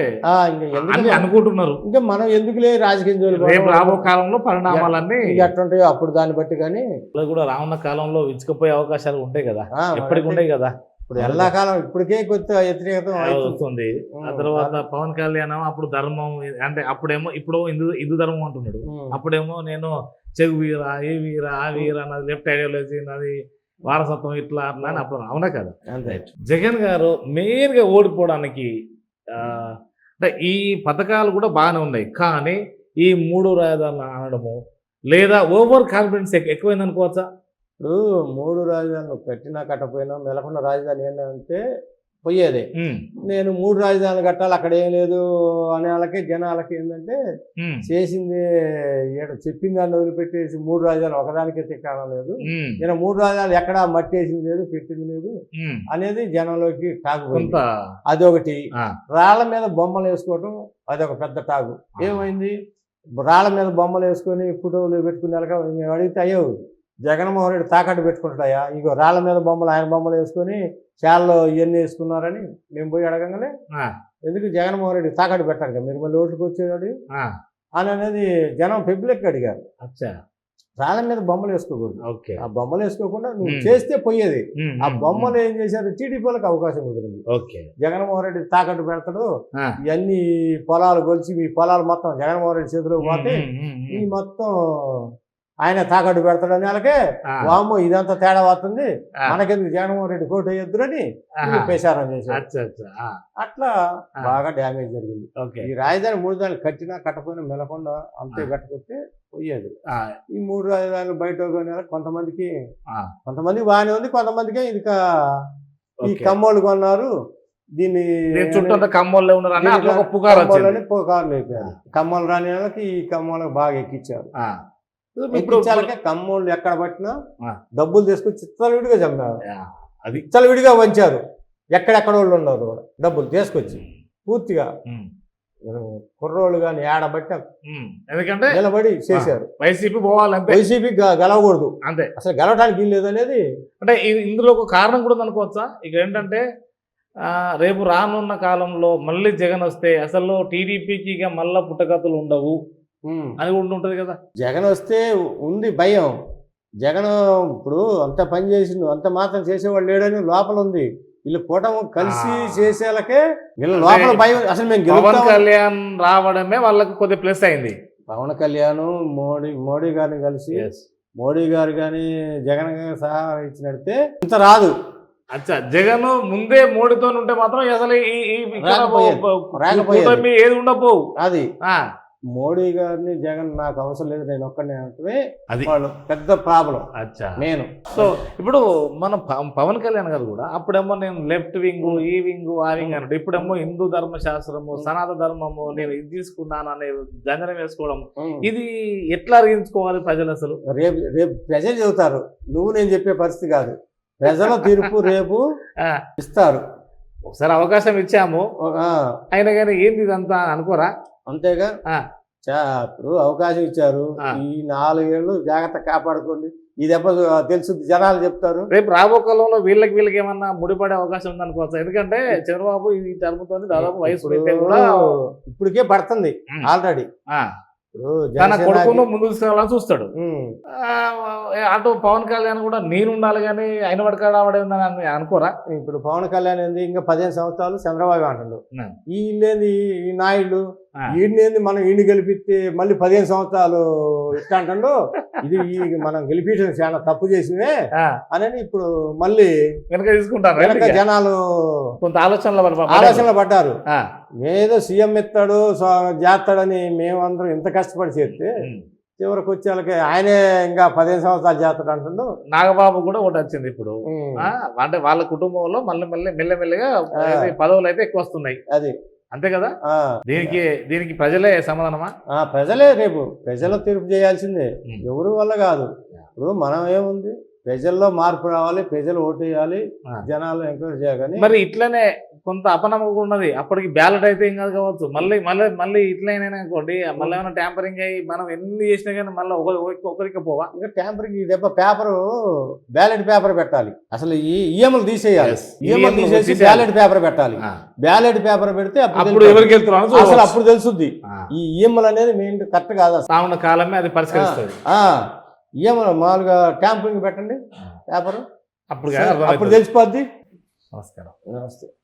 Speaker 2: అనుకుంటున్నారు. ఇంకా మనం ఎందుకులే రాజకీయం జోలి,
Speaker 1: రేపు రాబో కాలంలో పరిణామాలన్నీ
Speaker 2: ఎట్లుంటాయో అప్పుడు దాన్ని బట్టి. కానీ
Speaker 1: కూడా రానున్న కాలంలో విచ్చుకుపోయే అవకాశాలు ఉంటాయి కదా, ఎప్పటికి ఉంటాయి కదా.
Speaker 2: ఇప్పుడు ఎల్లకాలం ఇప్పటికే కొత్త వ్యతిరేకత
Speaker 1: వస్తుంది. ఆ తర్వాత పవన్ కళ్యాణ్ అప్పుడు ధర్మం అంటే అప్పుడేమో ఇప్పుడు హిందూ ధర్మం అంటున్నాడు, అప్పుడేమో నేను చెగు వీరా, ఏ వీరా, ఆ వీరా, నాది లెఫ్ట్ ఐడియాలజీ, నాది వారసత్వం, ఇట్లా అట్లా అని అప్పుడు అవునా కదా. జగన్ గారు మెయిన్ గా ఓడిపోవడానికి అంటే ఈ పథకాలు కూడా బాగానే ఉన్నాయి, కానీ ఈ 3 రాజధానులు అనడము లేదా ఓవర్ కాన్ఫిడెన్స్ ఎక్కువైంది అనుకోవచ్చా?
Speaker 2: ఇప్పుడు 3 రాజధానులు కట్టినా కట్టపోయినా మెలకొండ రాజధాని ఏంటంటే పోయేదే. నేను 3 రాజధానులు కట్టాలి అక్కడ ఏం లేదు అనే వాళ్ళకి జనాలకి ఏంటంటే చేసింది చెప్పింది దాన్ని వదిలిపెట్టేసి 3 రాజధానులు ఒకదానికే తిక్కడం లేదు, నేను 3 రాజధానులు ఎక్కడా మట్టి వేసింది లేదు, పెట్టింది లేదు అనేది జనంలోకి టాకు. అదొకటి. రాళ్ల మీద బొమ్మలు వేసుకోవటం అదొక పెద్ద టాకు. ఏమైంది? రాళ్ల మీద బొమ్మలు వేసుకొని ఫోటోలు పెట్టుకునే మేము అడిగితే అయ్యో జగన్మోహన్ రెడ్డి తాకట్టు పెట్టుకుంటాయా, ఇగో రాళ్ల మీద బొమ్మలు ఆయన బొమ్మలు వేసుకొని చాల్లో ఇవన్నీ వేసుకున్నారని మేము పోయి అడగంగానే ఎందుకు జగన్మోహన్ రెడ్డి తాకట్టు పెట్టారు కదా మీరు మళ్ళీ ఓట్లకు వచ్చేవాడు అని అనేది జనం పెబ్బులెక్కి అడిగారు. రాళ్ళ మీద బొమ్మలు వేసుకోకూడదు.
Speaker 1: ఓకే.
Speaker 2: ఆ బొమ్మలు వేసుకోకుండా నువ్వు చేస్తే పోయేది. ఆ బొమ్మలు
Speaker 1: బొమ్మలు
Speaker 2: ఏం చేశారు, టీడీపీలకు అవకాశం కుదిరింది.
Speaker 1: ఓకే.
Speaker 2: జగన్మోహన్ రెడ్డి తాకట్టు పెడతాడు,
Speaker 1: ఆ.
Speaker 2: ఇవన్నీ పొలాలు కొలిచి ఈ పొలాలు మొత్తం జగన్మోహన్ రెడ్డి చేతిలో పోతే ఈ మొత్తం ఆయన తాకట్టు పెడతాడని వాళ్ళకే వామ్మో ఇదంతా తేడా వస్తుంది, మనకెందుకు జగన్మోహన్ రెడ్డి కోట్ వేయొద్దురని ప్రచారం చేశారు.
Speaker 1: అచ్చా అచ్చా.
Speaker 2: అట్లా బాగా డ్యామేజ్ జరిగింది.
Speaker 1: ఓకే.
Speaker 2: ఈ రాజధాని 3 దాన్ని కట్టినా కట్టపోయినా మెలకుండా అంతే కట్టకపోతే పోయేది. ఈ 3 రాజధానులు బయట కొంతమందికి బాగానే ఉంది, కొంతమందికి ఇంకా ఈ
Speaker 1: ఓకే.
Speaker 2: కమ్మోళ్ళు కొన్నారు, దీన్ని
Speaker 1: చుట్టూ కమ్మోళ్ళే ఉన్నారని అట్లా ఒక పుకారు వచ్చింది.
Speaker 2: పుకార్లు అయిపోయారు. కమ్మోళ్ళు రాని వాళ్ళకి ఈ కమ్మోళ్ళకి బాగా ఎక్కించారు.
Speaker 1: ఇప్పుడు
Speaker 2: ఎక్కించాలకే కమ్మోళ్ళు ఎక్కడ పట్టినా డబ్బులు తీసుకొని చిత్తలవిడిగా చంపారు,
Speaker 1: అది
Speaker 2: చిత్తలవిడిగా వంచారు. ఎక్కడెక్కడ వాళ్ళు ఉన్నారు కూడా డబ్బులు తీసుకొచ్చి పూర్తిగా కుర్రోళ్ళు కానీ ఏడబట్టి
Speaker 1: ఎందుకంటే
Speaker 2: నిలబడి చేశారు.
Speaker 1: వైసీపీ పోవాలంటే
Speaker 2: వైసీపీ గెలవకూడదు,
Speaker 1: అంతే.
Speaker 2: అసలు గెలవడానికి వీలు లేదు అనేది.
Speaker 1: అంటే ఇందులో ఒక కారణం కూడా అనుకోవచ్చా? ఇక ఏంటంటే రేపు రానున్న కాలంలో మళ్ళీ జగన్ వస్తే అసలు టీడీపీకి ఇక మళ్ళా పుట్టగతులు ఉండవు అని కూడా ఉంటుంది కదా.
Speaker 2: జగన్ వస్తే ఉంది భయం. జగన్ ఇప్పుడు అంత పని చేసిండు, అంత మాత్రం చేసేవాళ్ళు లేడని లోపల ఉంది. వీళ్ళు కూటమి కలిసి చేసేలకే వీళ్ళ లోపల భయం. అసలు మేము
Speaker 1: పవన్ కళ్యాణ్ రావడమే వాళ్ళకి కొద్దిగా ప్లస్ అయింది.
Speaker 2: పవన్ కళ్యాణ్ మోడీ గారిని కలిసి మోడీ గారు కానీ జగన్ గారు సహా ఇచ్చినట్టే ఇంత రాదు.
Speaker 1: అచ్చా, జగన్ ముందే మోడీతో ఉంటే మాత్రం అసలు ఏది ఉండకపోవు.
Speaker 2: అది మోడీ గారిని జగన్ నాకు అవసరం లేదు, నేను ఒక్కడే అంటే వాళ్ళు పెద్ద ప్రాబ్లం.
Speaker 1: అచ్చా,
Speaker 2: నేను
Speaker 1: సో ఇప్పుడు మన పవన్ కళ్యాణ్ గారు కూడా అప్పుడేమో నేను లెఫ్ట్ వింగ్ ఈ వింగ్ ఆ వింగ్ అన్నట్టు, ఇప్పుడేమో హిందూ ధర్మశాస్త్రము సనాతన ధర్మము నేను ఇది తీసుకున్నాను అనే జంజనం వేసుకోవడం, ఇది ఎట్లా అరిగించుకోవాలి ప్రజలు? అసలు
Speaker 2: రేపు ప్రజలు చెబుతారు, నువ్వు నేను చెప్పే పరిస్థితి కాదు. ప్రజల తీర్పు రేపు ఇస్తారు.
Speaker 1: ఒకసారి అవకాశం ఇచ్చాము అయినా కానీ ఏంది ఇదంతా అనుకోరా?
Speaker 2: అంతేగా. ఇప్పుడు అవకాశం ఇచ్చారు, ఈ 4 ఏళ్ళు జాగ్రత్త కాపాడుకోండి, ఈ దెబ్బ తెలుసు జనాలు చెప్తారు.
Speaker 1: రేపు రాబో కాలంలో వీళ్ళకి ఏమన్నా ముడిపడే అవకాశం ఉంది అనుకోవచ్చు. ఎందుకంటే చంద్రబాబు ఈ టర్మ్తో దాదాపు వయసు కూడా
Speaker 2: ఇప్పటికే పడుతుంది ఆల్రెడీ.
Speaker 1: తన కొడుకును ముందు తీసుకురావాలని చూస్తాడు. అటు పవన్ కళ్యాణ్ కూడా నేను ఉండాలి కానీ ఆయన పడకడావడేందని అనుకోరా?
Speaker 2: ఇప్పుడు పవన్ కళ్యాణ్ ఏంది ఇంకా 15 సంవత్సరాలు చంద్రబాబు అంటాడు, వీళ్ళేంది ఈ నాయుడు ఈయనేంది మనం ఈయన గెలిపిస్తే మళ్ళీ 15 సంవత్సరాలు ఇట్లా అంటాడు. ఇది మనం గెలిపించడం చాలా తప్పు చేసినవే అని ఇప్పుడు మళ్ళీ
Speaker 1: వెనక తీసుకుంటారు.
Speaker 2: వెనక జనాలు
Speaker 1: కొంత ఆలోచనలో
Speaker 2: పడ్డారు. ఏదో సీఎం ఎత్తాడు చేస్తాడని మేమందరం ఎంత కష్టపడి చేస్తే చివరికి వచ్చేళ్ళకి ఆయనే ఇంకా 15 సంవత్సరాలు చేస్తాడు అంటుండు.
Speaker 1: నాగబాబు కూడా ఒకటి వచ్చింది ఇప్పుడు. అంటే వాళ్ళ కుటుంబంలో మెల్లమెల్లగా పదవులు అయితే ఎక్కువ వస్తున్నాయి.
Speaker 2: అది
Speaker 1: అంతే కదా. దీనికి ప్రజలే సమాధానమా?
Speaker 2: ప్రజలే రేపు ప్రజలు తీర్పు చేయాల్సిందే, ఎవరు వల్ల కాదు. ఇప్పుడు మనం ఏముంది, ప్రజల్లో మార్పు రావాలి, ప్రజలు ఓటు వేయాలి, జనాలు ఎంకరేజ్ చేయాలి.
Speaker 1: మరి ఇట్లనే కొంత అపనమ్మకం ఉన్నది. అప్పటికి బ్యాలెట్ అయితే ఏం కాదు కావచ్చు, మళ్ళీ ఇట్లయినా అనుకోండి, మళ్ళీ ఏమైనా ట్యాంపరింగ్ అయ్యి మనం ఎన్ని చేసినా కానీ మళ్ళీ ఒకరికి పోవా? ఇంకా
Speaker 2: ట్యాంపరింగ్ ఈ దెబ్బ పేపర్ బ్యాలెట్ పేపర్ పెట్టాలి. అసలు ఈ ఈఎంలు తీసేయాలి, ఈఎంలు తీసేసి బ్యాలెట్ పేపర్ పెట్టాలి. బ్యాలెట్ పేపర్ పెడితే అప్పుడు
Speaker 1: ఎవరికి వెళ్తున్నారు
Speaker 2: అసలు అప్పుడు తెలుస్తుంది. ఈ ఈఎంలు అనేది మెయిన్ కరెక్ట్ కాదు.
Speaker 1: రానున్న కాలమే అది పరిష్కరిస్తుంది.
Speaker 2: ఏమన్నా మామూలుగా ట్యాంపరింగ్ పెట్టండి పేపరు,
Speaker 1: అప్పుడు
Speaker 2: తెలిసిపోద్ది.
Speaker 1: నమస్కారం.
Speaker 2: నమస్తే.